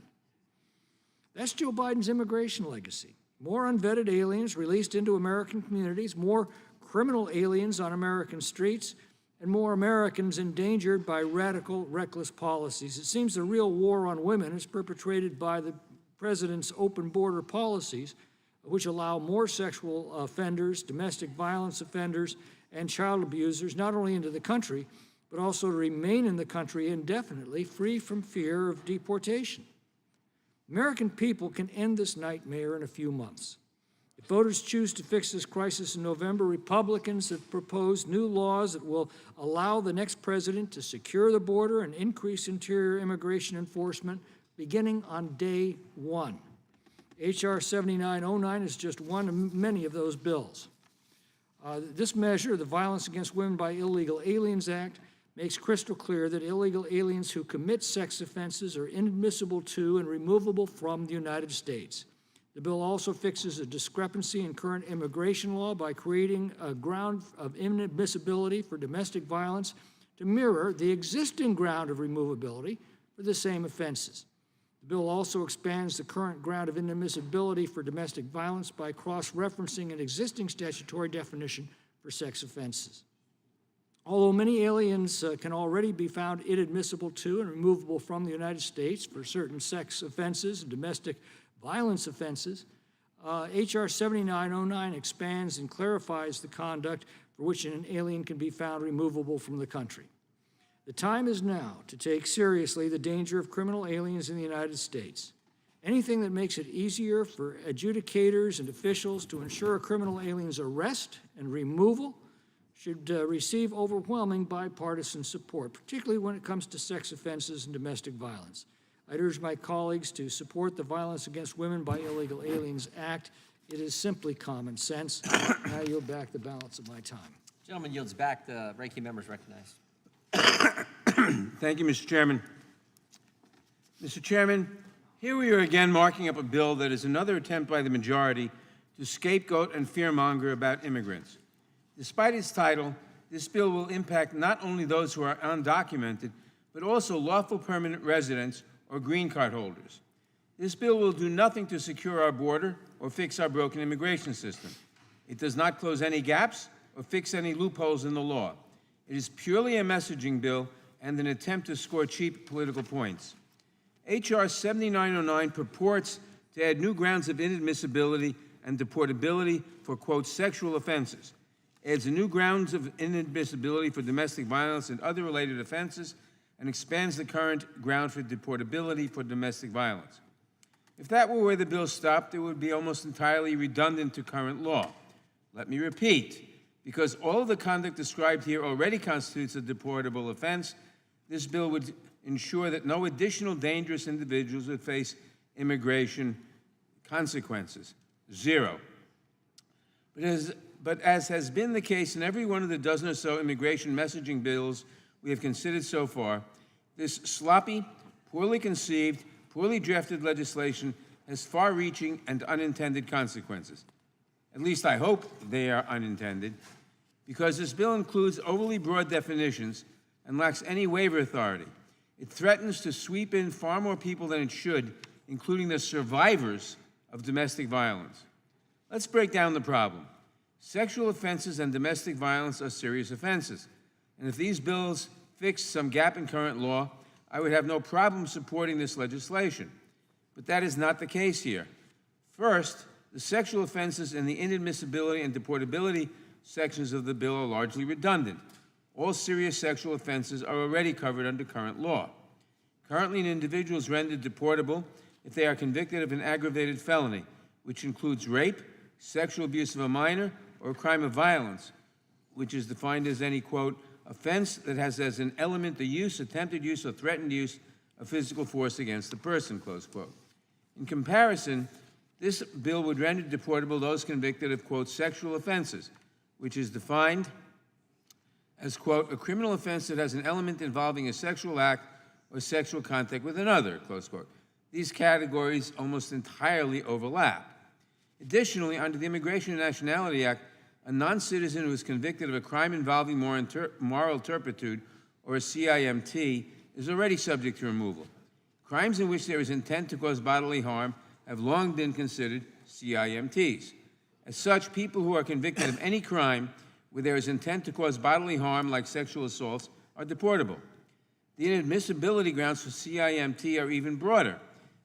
That's Joe Biden's immigration legacy. More unvetted aliens released into American communities, more criminal aliens on American streets, and more Americans endangered by radical, reckless policies. It seems the real war on women is perpetrated by the president's open border policies, which allow more sexual offenders, domestic violence offenders, and child abusers not only into the country, but also to remain in the country indefinitely, free from fear of deportation. American people can end this nightmare in a few months. If voters choose to fix this crisis in November, Republicans have proposed new laws that will allow the next president to secure the border and increase interior immigration enforcement beginning on day one. H.R. 7909 is just one of many of those bills. This measure, the Violence Against Women by Illegal Aliens Act, makes crystal clear that illegal aliens who commit sex offenses are inadmissible to and removable from the United States. The bill also fixes a discrepancy in current immigration law by creating a ground of inadmissibility for domestic violence to mirror the existing ground of removability for the same offenses. The bill also expands the current ground of inadmissibility for domestic violence by cross-referencing an existing statutory definition for sex offenses. Although many aliens can already be found inadmissible to and removable from the United States for certain sex offenses and domestic violence offenses, H.R. 7909 expands and clarifies the conduct for which an alien can be found removable from the country. The time is now to take seriously the danger of criminal aliens in the United States. Anything that makes it easier for adjudicators and officials to ensure a criminal alien's arrest and removal should receive overwhelming bipartisan support, particularly when it comes to sex offenses and domestic violence. I'd urge my colleagues to support the Violence Against Women by Illegal Aliens Act. It is simply common sense. I yield back the balance of my time. Gentleman yields back. The ranking member is recognized. Thank you, Mr. Chairman. Mr. Chairman, here we are again marking up a bill that is another attempt by the majority to scapegoat and fearmonger about immigrants. Despite its title, this bill will impact not only those who are undocumented, but also lawful permanent residents or green card holders. This bill will do nothing to secure our border or fix our broken immigration system. It does not close any gaps or fix any loopholes in the law. It is purely a messaging bill and an attempt to score cheap political points. H.R. 7909 purports to add new grounds of inadmissibility and deportability for, quote, sexual offenses, adds new grounds of inadmissibility for domestic violence and other related offenses, and expands the current ground for deportability for domestic violence. If that were where the bill stopped, it would be almost entirely redundant to current law. Let me repeat, because all of the conduct described here already constitutes a deportable offense, this bill would ensure that no additional dangerous individuals would face immigration consequences. Zero. But as has been the case in every one of the dozen or so immigration messaging bills we have considered so far, this sloppy, poorly conceived, poorly drafted legislation has far-reaching and unintended consequences. At least I hope they are unintended, because this bill includes overly broad definitions and lacks any waiver authority. It threatens to sweep in far more people than it should, including the survivors of domestic violence. Let's break down the problem. Sexual offenses and domestic violence are serious offenses, and if these bills fix some gap in current law, I would have no problem supporting this legislation. But that is not the case here. First, the sexual offenses and the inadmissibility and deportability sections of the bill are largely redundant. All serious sexual offenses are already covered under current law. Currently, an individual is rendered deportable if they are convicted of an aggravated felony, which includes rape, sexual abuse of a minor, or a crime of violence, which is defined as any, quote, offense that has as an element the use, attempted use, or threatened use of physical force against the person, close quote. In comparison, this bill would render deportable those convicted of, quote, sexual offenses, which is defined as, quote, a criminal offense that has an element involving a sexual act or sexual contact with another, close quote. These categories almost entirely overlap. Additionally, under the Immigration and Nationality Act, a non-citizen who is convicted of a crime involving moral turpitude, or a CIMT, is already subject to removal. Crimes in which there is intent to cause bodily harm have long been considered CIMTs. As such, people who are convicted of any crime where there is intent to cause bodily harm, like sexual assaults, are deportable. The inadmissibility grounds for CIMT are even broader,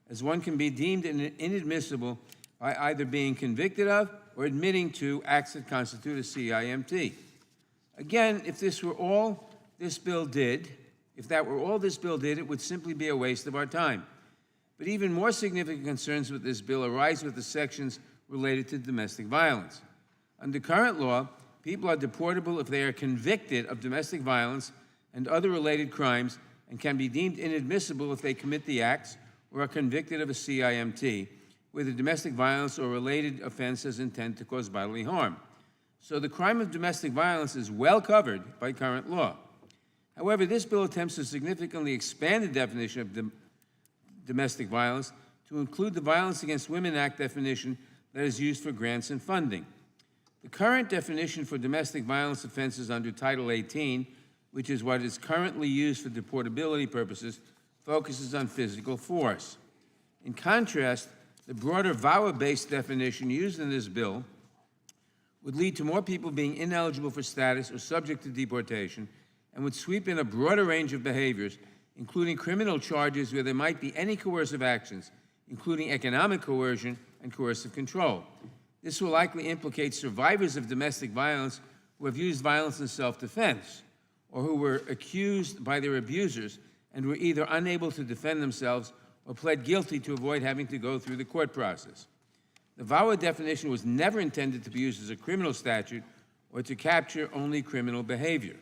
as one can be deemed inadmissible by either being convicted of or admitting to acts that constitute a CIMT. Again, if that were all this bill did, it would simply be a waste of our time. But even more significant concerns with this bill arise with the sections related to domestic violence. Under current law, people are deportable if they are convicted of domestic violence and other related crimes and can be deemed inadmissible if they commit the acts or are convicted of a CIMT, where the domestic violence or related offense has intent to cause bodily harm. So the crime of domestic violence is well covered by current law. However, this bill attempts to significantly expand the definition of domestic violence to include the Violence Against Women Act definition that is used for grants and funding. The current definition for domestic violence offenses under Title 18, which is what is currently used for deportability purposes, focuses on physical force. In contrast, the broader VAWA-based definition used in this bill would lead to more people being ineligible for status or subject to deportation and would sweep in a broader range of behaviors, including criminal charges where there might be any coercive actions, including economic coercion and coercive control. This will likely implicate survivors of domestic violence who have used violence in self-defense or who were accused by their abusers and were either unable to defend themselves or pled guilty to avoid having to go through the court process. The VAWA definition was never intended to be used as a criminal statute or to capture only criminal behavior.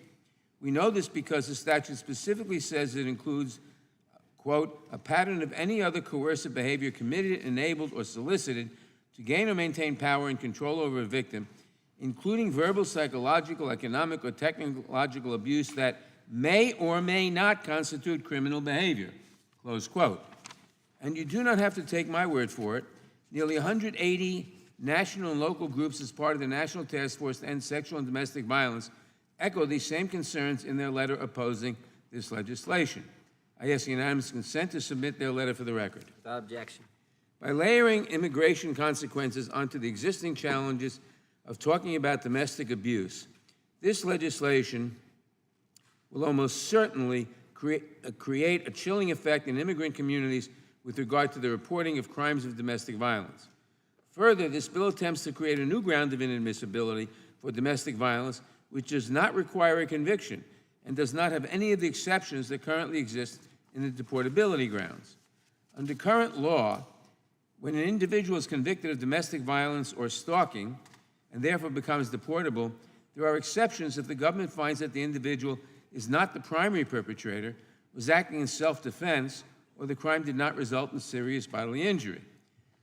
We know this because the statute specifically says it includes, quote, a pattern of any other coercive behavior committed, enabled, or solicited to gain or maintain power and control over a victim, including verbal, psychological, economic, or technological abuse that may or may not constitute criminal behavior, close quote. And you do not have to take my word for it. Nearly 180 national and local groups as part of the National Task Force to End Sexual and Domestic Violence echo these same concerns in their letter opposing this legislation. I ask unanimous consent to submit their letter for the record. Without objection. By layering immigration consequences onto the existing challenges of talking about domestic abuse, this legislation will almost certainly create a chilling effect in immigrant communities with regard to the reporting of crimes of domestic violence. Further, this bill attempts to create a new ground of inadmissibility for domestic violence, which does not require a conviction and does not have any of the exceptions that currently exist in the deportability grounds. Under current law, when an individual is convicted of domestic violence or stalking and therefore becomes deportable, there are exceptions if the government finds that the individual is not the primary perpetrator, was acting in self-defense, or the crime did not result in serious bodily injury.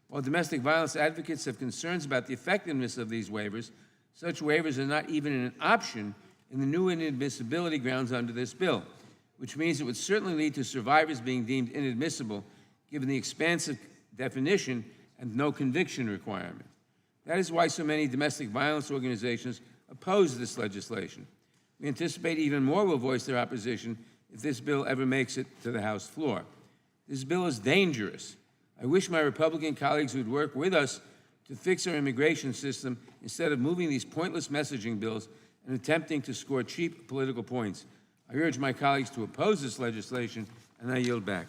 While domestic violence advocates have concerns about the effectiveness of these waivers, such waivers are not even an option in the new inadmissibility grounds under this bill, which means it would certainly lead to survivors being deemed inadmissible given the expansive definition and no conviction requirement. That is why so many domestic violence organizations oppose this legislation. We anticipate even more will voice their opposition if this bill ever makes it to the House floor. This bill is dangerous. I wish my Republican colleagues would work with us to fix our immigration system instead of moving these pointless messaging bills and attempting to score cheap political points. I urge my colleagues to oppose this legislation, and I yield back.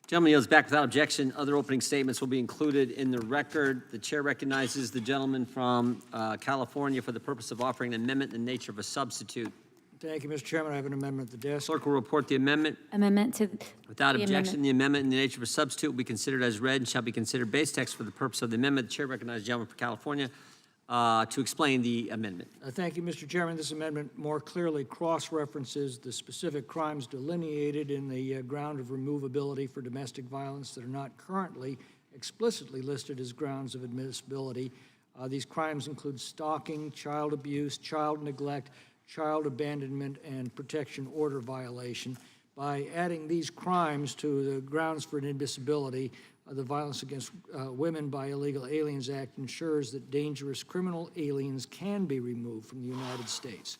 Gentleman yields back without objection. Other opening statements will be included in the record. The chair recognizes the gentleman from California for the purpose of offering an amendment in the nature of a substitute. Thank you, Mr. Chairman. I have an amendment at the desk. Clerk will report the amendment. Amendment to Without the objection, the amendment in the nature of a substitute will be considered as read and shall be considered base text for the purpose of the amendment. The chair recognizes the gentleman from California to explain the amendment. Thank you, Mr. Chairman. This amendment more clearly cross-references the specific crimes delineated in the ground of removability for domestic violence that are not currently explicitly listed as grounds of admissibility. These crimes include stalking, child abuse, child neglect, child abandonment, and protection order violation. By adding these crimes to the grounds for inadmissibility, the Violence Against Women by Illegal Aliens Act ensures that dangerous criminal aliens can be removed from the United States.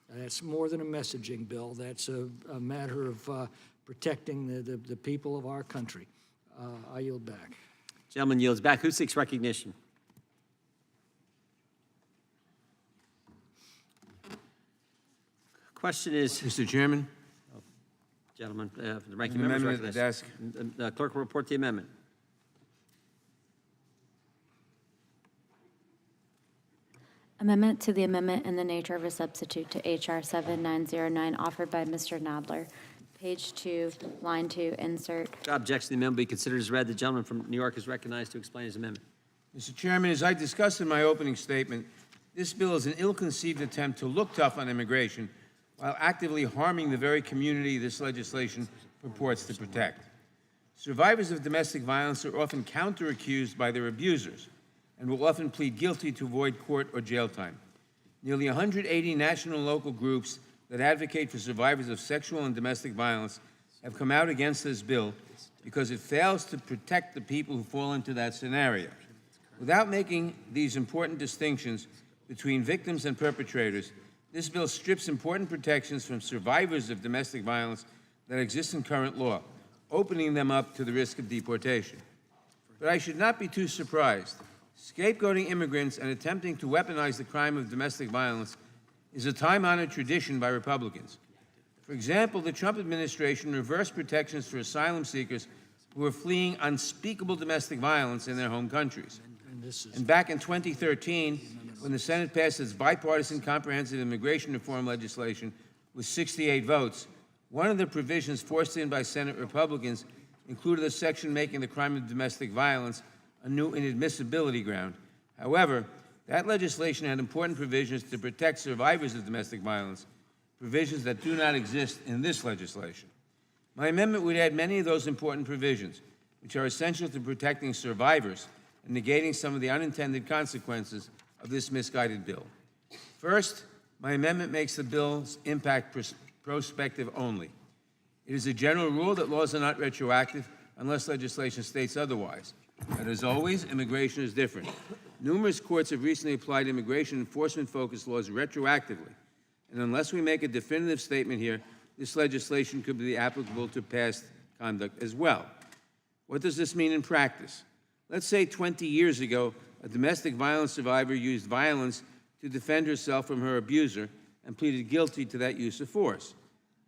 That's more than a messaging bill. That's a matter of protecting the people of our country. I yield back. Gentleman yields back. Who seeks recognition? Question is, Mr. Chairman, gentleman, the ranking An member is amendment at the recognized. The clerk will report the amendment. amendment to the amendment in the nature of a substitute to H.R. 7909 offered by Mr. Nadler. Page 2, line 2, insert. Without objection, the amendment will be considered as read. The gentleman from New York is recognized to explain his amendment. Mr. Chairman, as I discussed in my opening statement, this bill is an ill-conceived attempt to look tough on immigration while actively harming the very community this legislation purports to protect. Survivors of domestic violence are often counter-accused by their abusers and will often plead guilty to avoid court or jail time. Nearly 180 national and local groups that advocate for survivors of sexual and domestic violence have come out against this bill because it fails to protect the people who fall into that scenario. Without making these important distinctions between victims and perpetrators, this bill strips important protections from survivors of domestic violence that exist in current law, opening them up to the risk of deportation. But I should not be too surprised. Scapegoating immigrants and attempting to weaponize the crime of domestic violence is a time-honored tradition by Republicans. For example, the Trump administration reversed protections for asylum seekers who are fleeing unspeakable domestic violence in their home countries. And back in 2013, when the Senate passed its bipartisan comprehensive immigration reform legislation with 68 votes, one of the provisions forced in by Senate Republicans included a section making the crime of domestic violence a new inadmissibility ground. However, that legislation had important provisions to protect survivors of domestic violence, provisions that do not exist in this legislation. My amendment would add many of those important provisions, which are essential to protecting survivors and negating some of the unintended consequences of this misguided bill. First, my amendment makes the bill's impact prospective only. It is a general rule that laws are not retroactive unless legislation states otherwise. But as always, immigration is different. numerous courts have recently applied immigration enforcement-focused laws retroactively, and unless we make a definitive statement here, this legislation could be applicable to past conduct as well. What does this mean in practice? Let's say 20 years ago, a domestic violence survivor used violence to defend herself from her abuser and pleaded guilty to that use of force.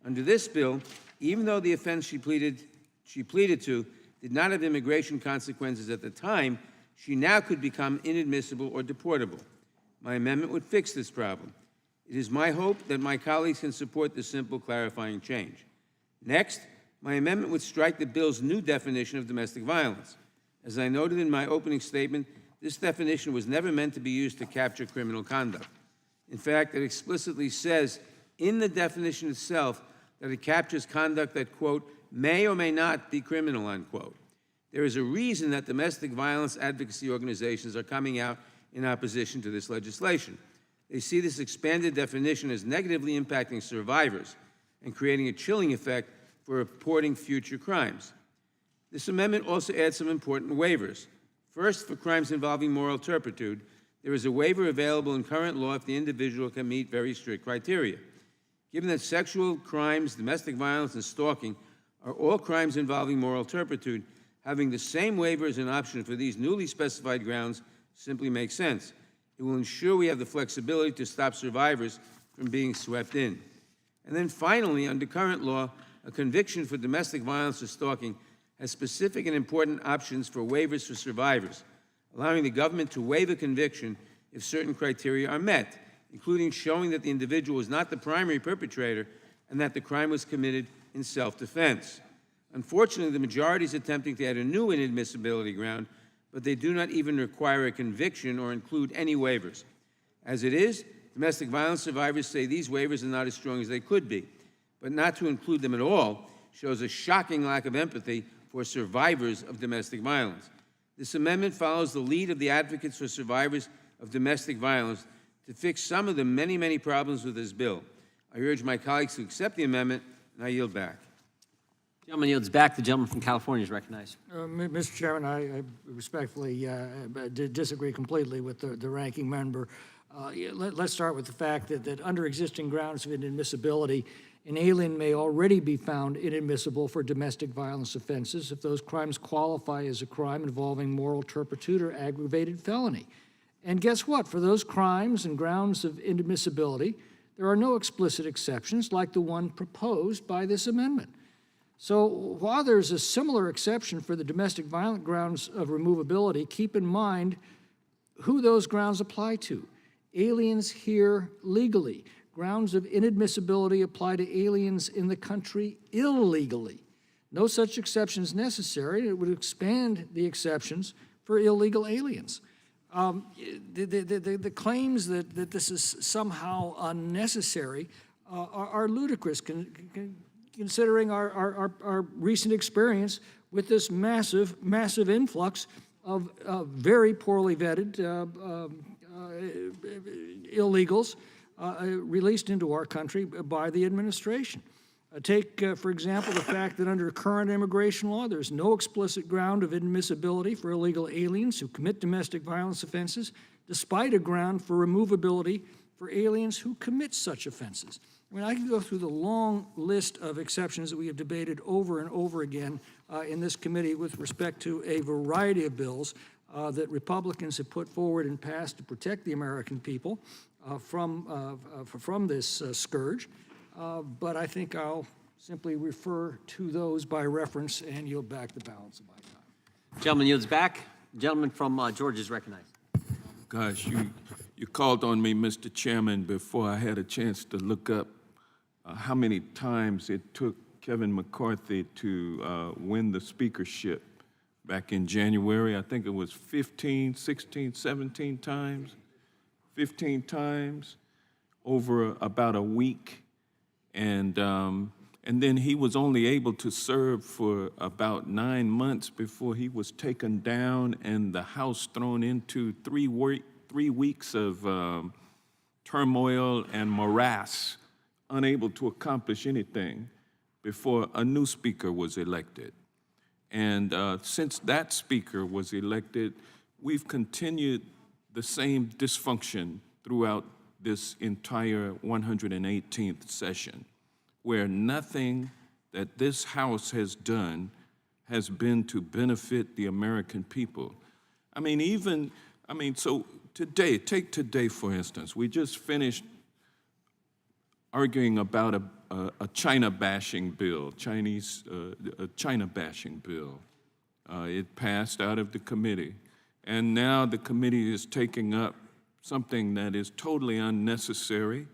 Under this bill, even though the offense she pleaded to did not have immigration consequences at the time, she now could become inadmissible or deportable. My amendment would fix this problem. It is my hope that my colleagues can support this simple clarifying change. Next, my amendment would strike the bill's new definition of domestic violence. As I noted in my opening statement, this definition was never meant to be used to capture criminal conduct. In fact, it explicitly says in the definition itself that it captures conduct that, quote, may or may not be criminal, unquote. There is a reason that domestic violence advocacy organizations are coming out in opposition to this legislation. They see this expanded definition as negatively impacting survivors and creating a chilling effect for reporting future crimes. This amendment also adds some important waivers. First, for crimes involving moral turpitude, there is a waiver available in current law if the individual can meet very strict criteria. Given that sexual crimes, domestic violence, and stalking are all crimes involving moral turpitude, having the same waiver as an option for these newly specified grounds simply makes sense. It will ensure we have the flexibility to stop survivors from being swept in. And then finally, under current law, a conviction for domestic violence or stalking has specific and important options for waivers for survivors, allowing the government to waive a conviction if certain criteria are met, including showing that the individual was not the primary perpetrator and that the crime was committed in self-defense. Unfortunately, the majority is attempting to add a new inadmissibility ground, but they do not even require a conviction or include any waivers. As it is, domestic violence survivors say these waivers are not as strong as they could be, but not to include them at all shows a shocking lack of empathy for survivors of domestic violence. This amendment follows the lead of the advocates for survivors of domestic violence to fix some of the many, many problems with this bill. I urge my colleagues to accept the amendment, and I yield back. Gentleman yields back. The gentleman from California is recognized. Mr. Chairman, I respectfully disagree completely with the ranking member. Let's start with the fact that under existing grounds of inadmissibility, an alien may already be found inadmissible for domestic violence offenses if those crimes qualify as a crime involving moral turpitude or aggravated felony. And guess what? For those crimes and grounds of inadmissibility, there are no explicit exceptions like the one proposed by this amendment. So while there's a similar exception for the domestic violent grounds of removability, keep in mind who those grounds apply to. Aliens here legally. Grounds of inadmissibility apply to aliens in the country illegally. No such exceptions necessary. It would expand the exceptions for illegal aliens. The claims that this is somehow unnecessary are ludicrous, considering our recent experience with this massive influx of very poorly vetted illegals released into our country by the administration. Take, for example, the fact that under current immigration law, there's no explicit ground of inadmissibility for illegal aliens who commit domestic violence offenses, despite a ground for removability for aliens who commit such offenses. I mean, I can go through the long list of exceptions that we have debated over and over again in this committee with respect to a variety of bills that Republicans have put forward and passed to protect the American people from this scourge. But I think I'll simply refer to those by reference and yield back the balance of my time. Gentleman yields back. Gentleman from Georgia is recognized. Gosh, you called on me, Mr. Chairman, before I had a chance to look up how many times it took Kevin McCarthy to win the speakership back in January. I think it was 15, 16, 17 times, 15 times over about a week. And then he was only able to serve for about 9 months before he was taken down and the House thrown into 3 weeks of turmoil and morass, unable to accomplish anything before a new speaker was elected. And since that speaker was elected, we've continued the same dysfunction throughout this entire 118th session, where nothing that this House has done has been to benefit the American people. So today, take today for instance, we just finished arguing about a China bashing bill, a China bashing bill. It passed out of the committee, and now the committee is taking up something that is totally unnecessary,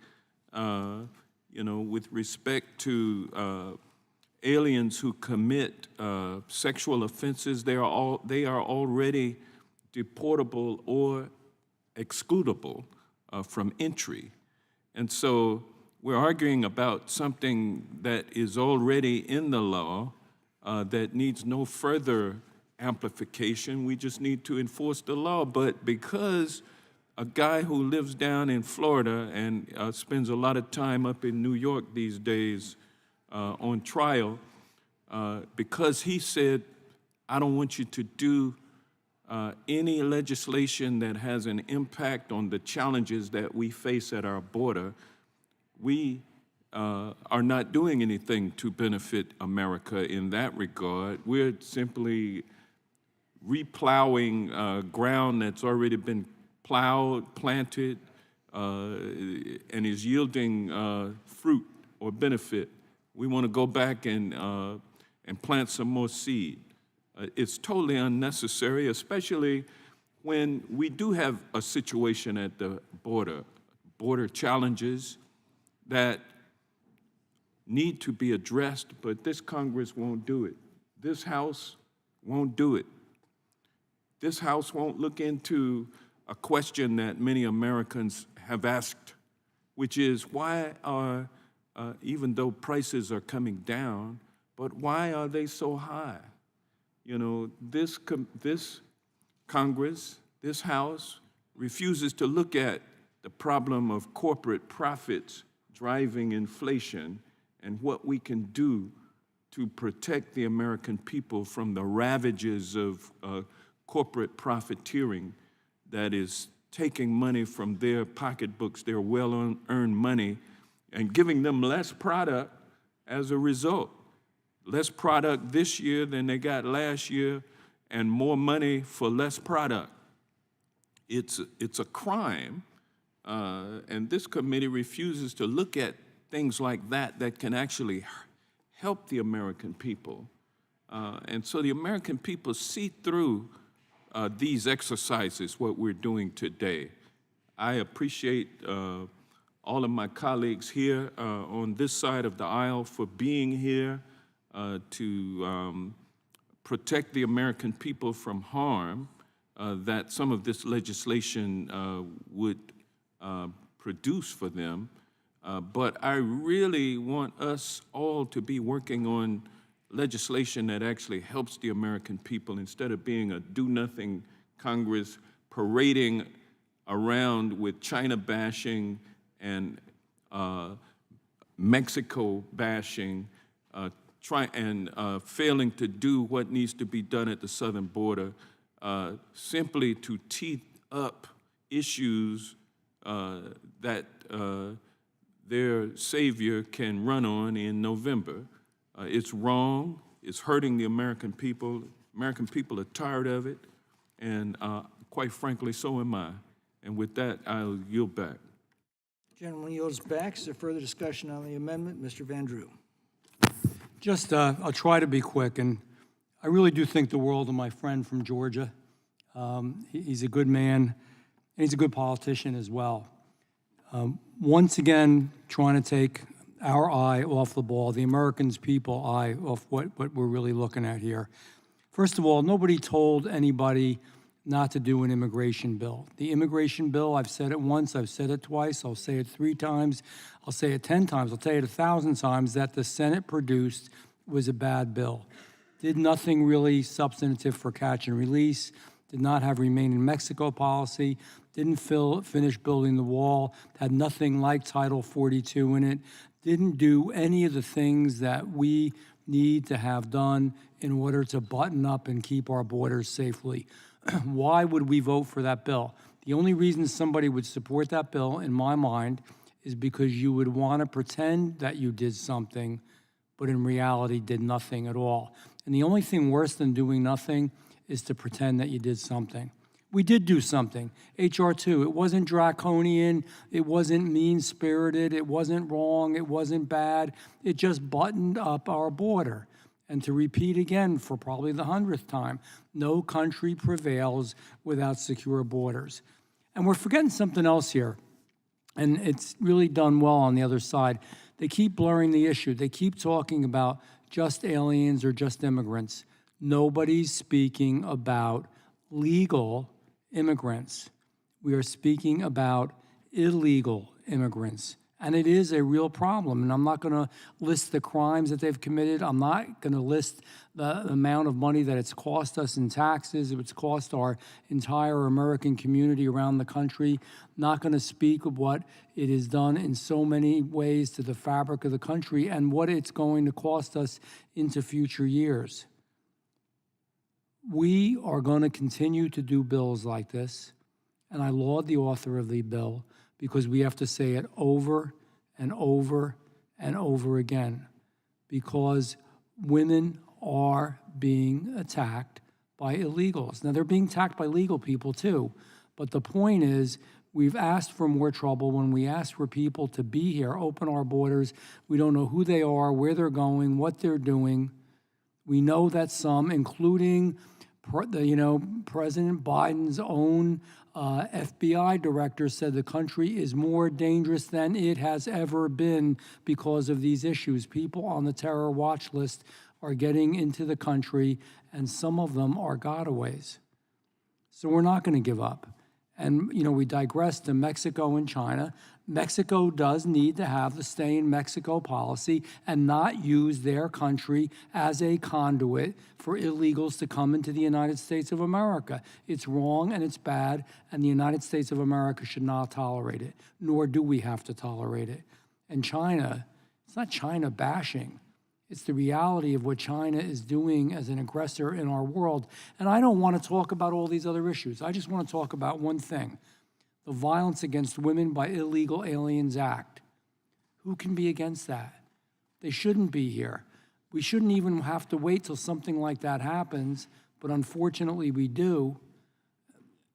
with respect to aliens who commit sexual offenses. They are already deportable or excludable from entry. And so we're arguing about something that is already in the law that needs no further amplification. We just need to enforce the law. But because a guy who lives down in Florida and spends a lot of time up in New York these days on trial, because he said, I don't want you to do any legislation that has an impact on the challenges that we face at our border, we are not doing anything to benefit America in that regard. We're simply replowing ground that's already been plowed, planted, and is yielding fruit or benefit. We want to go back and plant some more seed. It's totally unnecessary, especially when we do have a situation at the border challenges that need to be addressed, but this Congress won't do it. This House won't do it. This House won't look into a question that many Americans have asked, which is why are, even though prices are coming down, but why are they so high? This Congress, this House, refuses to look at the problem of corporate profits driving inflation and what we can do to protect the American people from the ravages of corporate profiteering that is taking money from their pocketbooks, their well-earned money, and giving them less product as a result. Less product this year than they got last year, and more money for less product. It's a crime, and this committee refuses to look at things like that can actually help the American people. And so the American people see through these exercises, what we're doing today. I appreciate all of my colleagues here on this side of the aisle for being here to protect the American people from harm that some of this legislation would produce for them. But I really want us all to be working on legislation that actually helps the American people instead of being a do-nothing Congress parading around with China bashing and Mexico bashing, failing to do what needs to be done at the southern border, simply to tee up issues that their savior can run on in November. It's wrong. It's hurting the American people. American people are tired of it, and quite frankly, so am I. And with that, I'll yield back. Gentleman yields back. Is there further discussion on the amendment? Mr. Van Drew. Just, I'll try to be quick, and I really do think the world of my friend from Georgia. He's a good man, and he's a good politician as well. Once again, trying to take our eye off the ball, the Americans' people eye off what we're really looking at here. First of all, nobody told anybody not to do an immigration bill. The immigration bill, I've said it once, I've said it twice, I'll say it 3 times, I'll say it 10 times, I'll say it 1,000 times, that the Senate produced was a bad bill. Did nothing really substantive for catch and release, did not have remain in Mexico policy, didn't finish building the wall, had nothing like Title 42 in it, didn't do any of the things that we need to have done in order to button up and keep our borders safely. Why would we vote for that bill? The only reason somebody would support that bill, in my mind, is because you would want to pretend that you did something, but in reality did nothing at all. And the only thing worse than doing nothing is to pretend that you did something. We did do something. H.R. 2, it wasn't draconian, it wasn't mean-spirited, it wasn't wrong, it wasn't bad. It just buttoned up our border. And to repeat again for probably the 100th time, no country prevails without secure borders. And we're forgetting something else here, and it's really done well on the other side. They keep blurring the issue. They keep talking about just aliens or just immigrants. Nobody's speaking about legal immigrants. We are speaking about illegal immigrants. And it is a real problem. And I'm not going to list the crimes that they've committed. I'm not going to list the amount of money that it's cost us in taxes. It's cost our entire American community around the country. Not going to speak of what it has done in so many ways to the fabric of the country and what it's going to cost us into future years. We are going to continue to do bills like this, and I laud the author of the bill because we have to say it over and over and over again, because women are being attacked by illegals. Now, they're being attacked by legal people too, but the point is, we've asked for more trouble. When we ask for people to be here, open our borders, we don't know who they are, where they're going, what they're doing. We know that some, including President Biden's own FBI director, said the country is more dangerous than it has ever been because of these issues. People on the terror watch list are getting into the country, and some of them are gotaways. So we're not going to give up. And, we digress to Mexico and China. Mexico does need to have the stay in Mexico policy and not use their country as a conduit for illegals to come into the United States of America. It's wrong and it's bad, and the United States of America should not tolerate it, nor do we have to tolerate it. And China, it's not China bashing. It's the reality of what China is doing as an aggressor in our world. And I don't want to talk about all these other issues. I just want to talk about one thing: the Violence Against Women by Illegal Aliens Act. Who can be against that? They shouldn't be here. We shouldn't even have to wait till something like that happens, but unfortunately we do.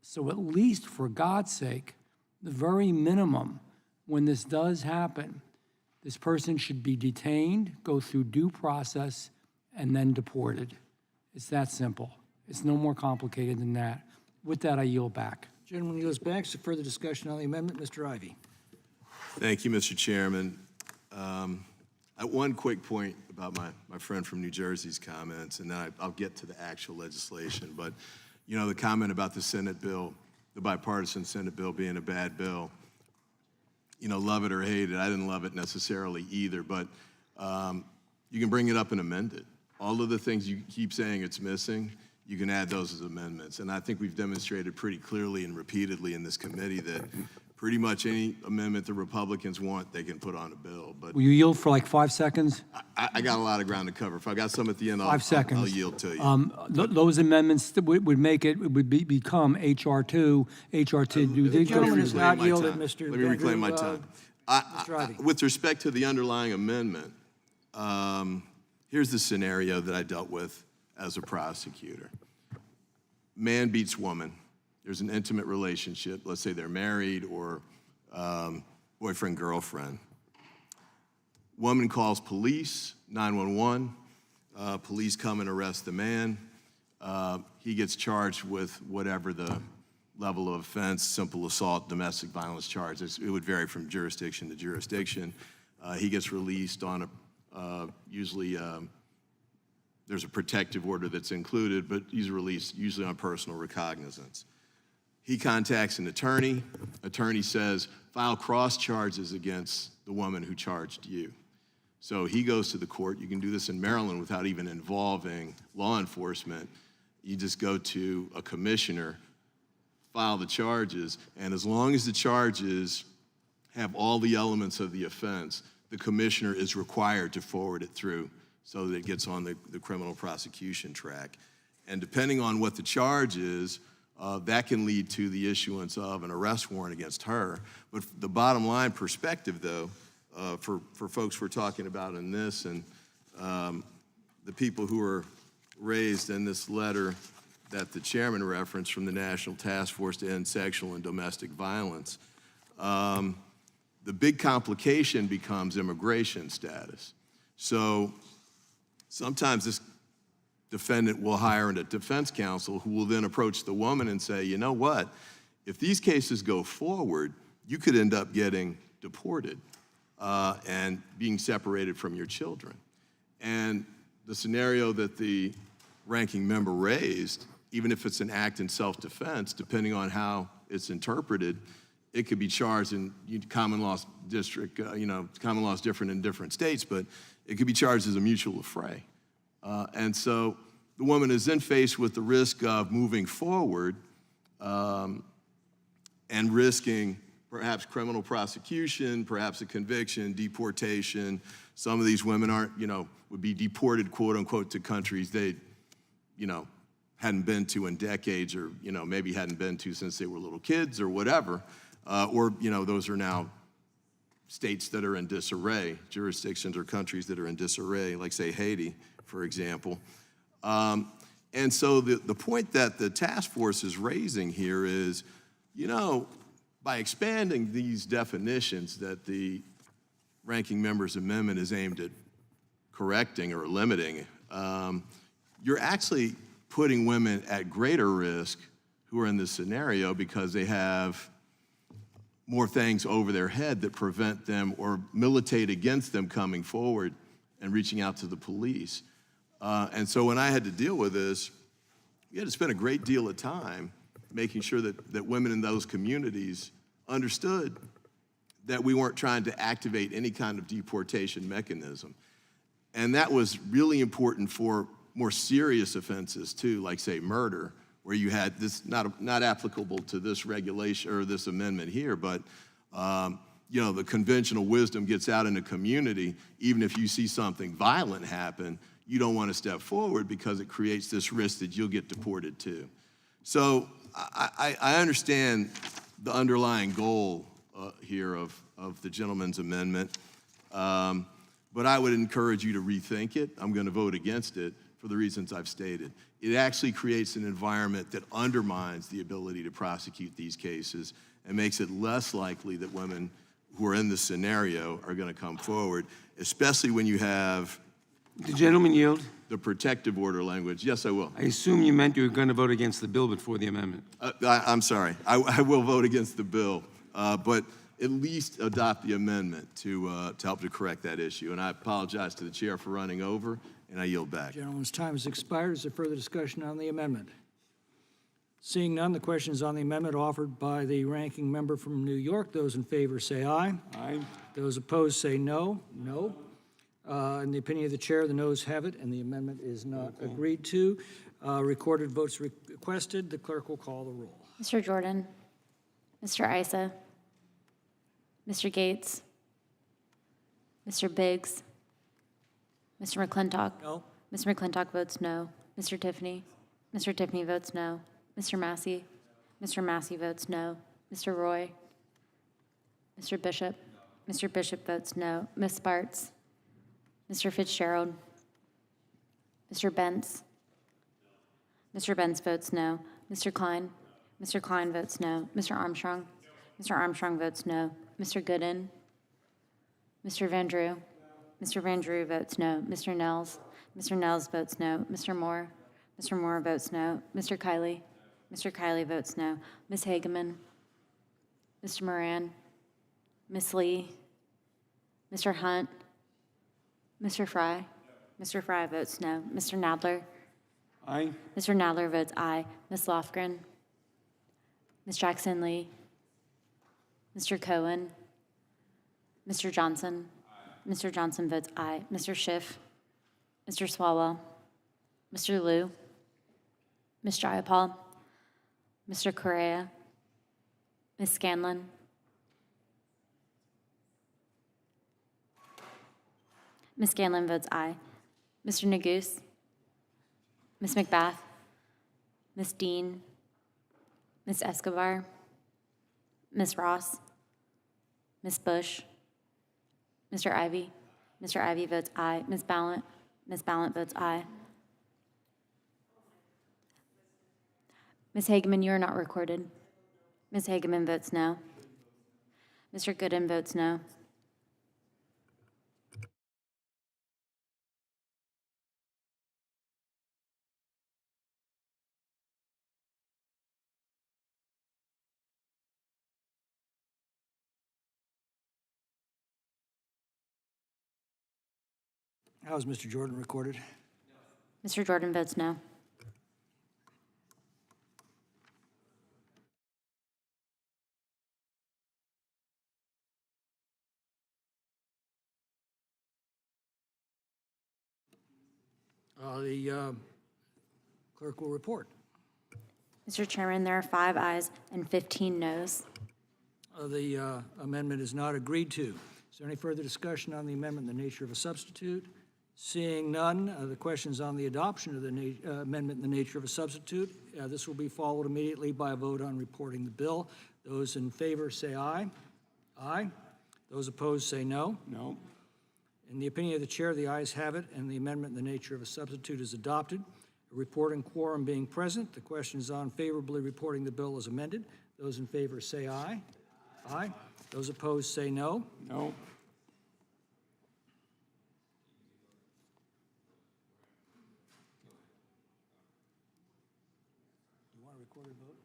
So at least, for God's sake, the very minimum, when this does happen, this person should be detained, go through due process, and then deported. It's that simple. It's no more complicated than that. With that, I yield back. Gentleman yields back. So further discussion on the amendment, Mr. Ivey. Thank you, Mr. Chairman. One quick point about my friend from New Jersey's comments, and then I'll get to the actual legislation. But, the comment about the Senate bill, the bipartisan Senate bill being a bad bill, love it or hate it. I didn't love it necessarily either, but you can bring it up and amend it. All of the things you keep saying it's missing, you can add those as amendments. And I think we've demonstrated pretty clearly and repeatedly in this committee that pretty much any amendment the Republicans want, they can put on a bill. But Will you yield for like 5 seconds? I got a lot of ground to cover. If I got some at the end, 5 seconds. I'll yield to you. Those amendments that would make it would become HR 2, HR 2. The gentleman has not my yielded, time. Mr. Let me reclaim my Bender. time. Mr. Ivey. With respect to the underlying amendment, here's the scenario that I dealt with as a prosecutor. Man beats woman. There's an intimate relationship. Let's say they're married or boyfriend, girlfriend. Woman calls police, 911. Police come and arrest the man. He gets charged with whatever the level of offense, simple assault, domestic violence charges. It would vary from jurisdiction to jurisdiction. He gets released on usually there's a protective order that's included, but he's released usually on personal recognizance. He contacts an attorney. Attorney says, file cross charges against the woman who charged you. So he goes to the court. You can do this in Maryland without even involving law enforcement. You just go to a commissioner, file the charges, and as long as the charges have all the elements of the offense, the commissioner is required to forward it through so that it gets on the criminal prosecution track. And depending on what the charge is, that can lead to the issuance of an arrest warrant against her. But the bottom line perspective, though, for folks we're talking about in this and the people who are raised in this letter that the chairman referenced from the National Task Force to End Sexual and Domestic Violence, the big complication becomes immigration status. So sometimes this defendant will hire a defense counsel who will then approach the woman and say, you know what, if these cases go forward, you could end up getting deported and being separated from your children. And the scenario that the ranking member raised, even if it's an act in self-defense, depending on how it's interpreted, it could be charged in common law district, common law is different in different states, but it could be charged as a mutual affray. And so the woman is then faced with the risk of moving forward and risking perhaps criminal prosecution, perhaps a conviction, deportation. Some of these women would be deported, quote unquote, to countries they, hadn't been to in decades or, maybe hadn't been to since they were little kids or whatever. Those are now states that are in disarray, jurisdictions or countries that are in disarray, like say Haiti, for example. And so the point that the task force is raising here is, by expanding these definitions that the ranking member's amendment is aimed at correcting or limiting, you're actually putting women at greater risk who are in this scenario because they have more things over their head that prevent them or militate against them coming forward and reaching out to the police. And so when I had to deal with this, we had to spend a great deal of time making sure that women in those communities understood that we weren't trying to activate any kind of deportation mechanism. And that was really important for more serious offenses too, like say murder, where you had this, not applicable to this regulation or this amendment here, but the conventional wisdom gets out in the community. Even if you see something violent happen, you don't want to step forward because it creates this risk that you'll get deported too. So I understand the underlying goal here of the gentleman's amendment, but I would encourage you to rethink it. I'm going to vote against it for the reasons I've stated. It actually creates an environment that undermines the ability to prosecute these cases and makes it less likely that women who are in this scenario are going to come forward, especially when you have The gentleman yield. the protective order language. Yes, I will. I assume you meant you were going to vote against the bill before the amendment. I'm sorry. I will vote against the bill, but at least adopt the amendment to help to correct that issue. And I apologize to the chair for running over, and I yield back. Gentleman's time has expired. Is there further discussion on the amendment? Seeing none, the question is on the amendment offered by the ranking member from New York. Those in favor say aye. Aye. Those opposed say no. No. In the opinion of the chair, the noes have it, and the amendment is not agreed to. Recorded votes requested. The clerk will call the roll. Mr. Jordan, Mr. Issa, Mr. Gates, Mr. Biggs, Mr. McClintock. No. Mr. McClintock votes no. Mr. Tiffany. Mr. Tiffany votes no. Mr. Massey. Mr. Massey votes no. Mr. Roy. Mr. Bishop. Mr. Bishop votes no. Ms. Sparts. Mr. Fitzgerald. Mr. Bentz. Mr. Bentz votes no. Mr. Klein. Mr. Klein votes no. Mr. Armstrong. Mr. Armstrong votes no. Mr. Gooden. Mr. Van Drew. Mr. Van Drew votes no. Mr. Nels. Mr. Nels votes no. Mr. Moore. Mr. Moore votes no. Mr. Kiley. Mr. Kiley votes no. Ms. Hageman. Mr. Moran. Ms. Lee. Mr. Hunt. Mr. Fry. Mr. Fry votes no. Mr. Nadler. Aye. Mr. Nadler votes aye. Ms. Lofgren. Ms. Jackson-Lee. Mr. Cohen. Mr. Johnson. Mr. Johnson votes aye. Mr. Schiff. Mr. Swalwell. Mr. Liu. Ms. Jayapal. Mr. Correa. Ms. Scanlon. Ms. Scanlon votes aye. Mr. Neguse, Ms. McBath, Ms. Dean, Ms. Escobar, Ms. Ross, Ms. Bush, Mr. Ivy. Mr. Ivy votes aye. Ms. Ballant votes aye. Ms. Hageman, you are not recorded. Ms. Hageman votes no. Mr. Gooden votes no. How is Mr. Jordan recorded? Mr. Jordan votes no. The clerk will report. Mr. Chairman, there are 5 ayes and 15 noes. The amendment is not agreed to. Is there any further discussion on the amendment in the nature of a substitute? Seeing none, the question is on the adoption of the amendment in the nature of a substitute. This will be followed immediately by a vote on reporting the bill. Those in favor say aye. Aye. Those opposed say no. No. In the opinion of the chair, the ayes have it, and the amendment in the nature of a substitute is adopted. A reporting quorum being present, the question is on favorably reporting the bill as amended. Those in favor say aye. Aye. Those opposed say no. No. You want a recorded vote?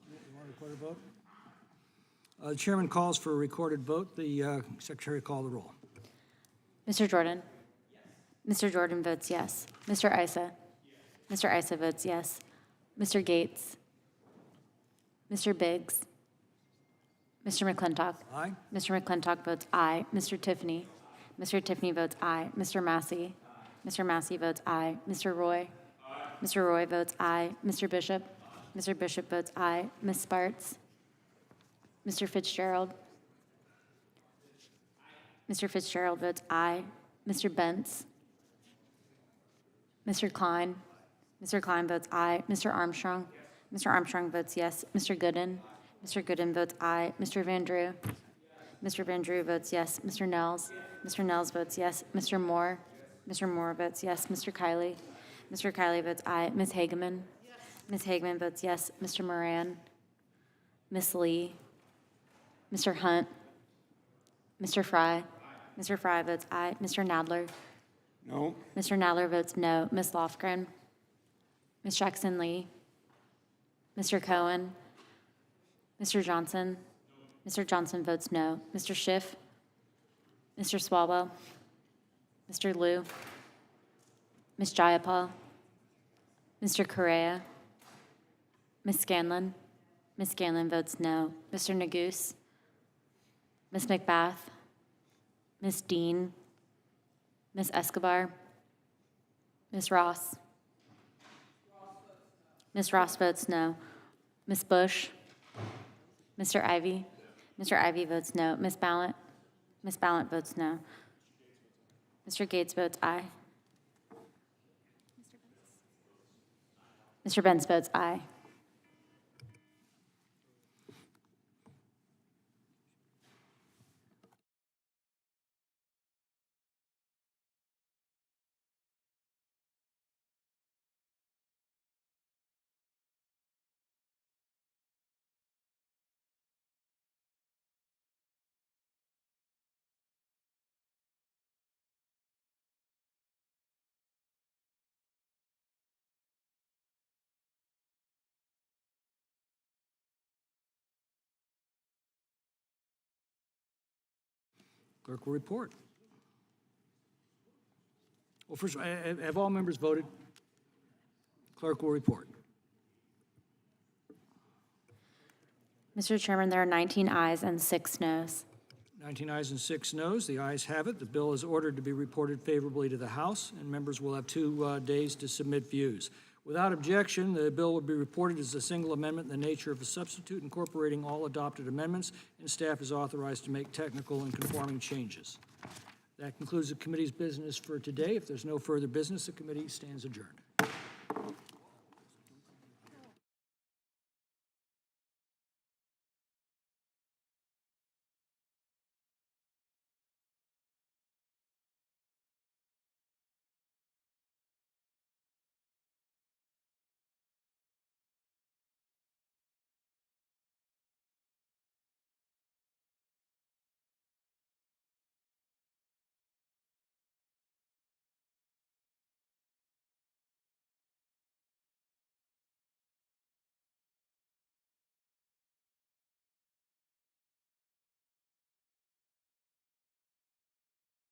You want a recorded vote? The chairman calls for a recorded vote. The secretary call the roll. Mr. Jordan? Mr. Jordan votes yes. Mr. Issa? Mr. Issa votes yes. Mr. Gates? Mr. Biggs? Mr. McClintock? Aye. Mr. McClintock votes aye. Mr. Tiffany? Mr. Tiffany votes aye. Mr. Massey? Mr. Massey votes aye. Mr. Roy? Mr. Roy votes aye. Mr. Bishop? Mr. Bishop votes aye. Ms. Sparts? Mr. Fitzgerald? Mr. Fitzgerald votes aye. Mr. Bentz? Mr. Klein? Mr. Klein votes aye. Mr. Armstrong? Mr. Armstrong votes yes. Mr. Gooden? Mr. Gooden votes aye. Mr. Van Drew? Mr. Van Drew votes yes. Mr. Nels? Mr. Nels votes yes. Mr. Moore? Mr. Moore votes yes. Mr. Kiley? Mr. Kiley votes aye. Ms. Hageman? Ms. Hageman votes yes. Mr. Moran? Ms. Lee? Mr. Hunt? Mr. Fry? Mr. Fry votes aye. Mr. Nadler? No. Mr. Nadler votes no. Ms. Lofgren? Ms. Jackson Lee? Mr. Cohen? Mr. Johnson? Mr. Johnson votes no. Mr. Schiff? Mr. Swalwell? Mr. Liu? Ms. Jayapal? Mr. Correa? Ms. Scanlon? Ms. Scanlon votes no. Mr. Neguse? Ms. McBath? Ms. Dean? Ms. Escobar? Ms. Ross? Ms. Ross votes no. Ms. Bush? Mr. Ivy? Mr. Ivy votes no. Ms. Ballant? Ms. Ballant votes no. Mr. Gates votes aye. Mr. Benz votes aye. Clerk will report. Well, first, have all members voted? Clerk will report. Mr. Chairman, there are 19 ayes and 6 noes. 19 ayes and 6 noes. The ayes have it. The bill is ordered to be reported favorably to the House, and members will have 2 days to submit views. Without objection, the bill will be reported as a single amendment in the nature of a substitute incorporating all adopted amendments, and staff is authorized to make technical and conforming changes. That concludes the committee's business for today. If there's no further business, the committee stands adjourned.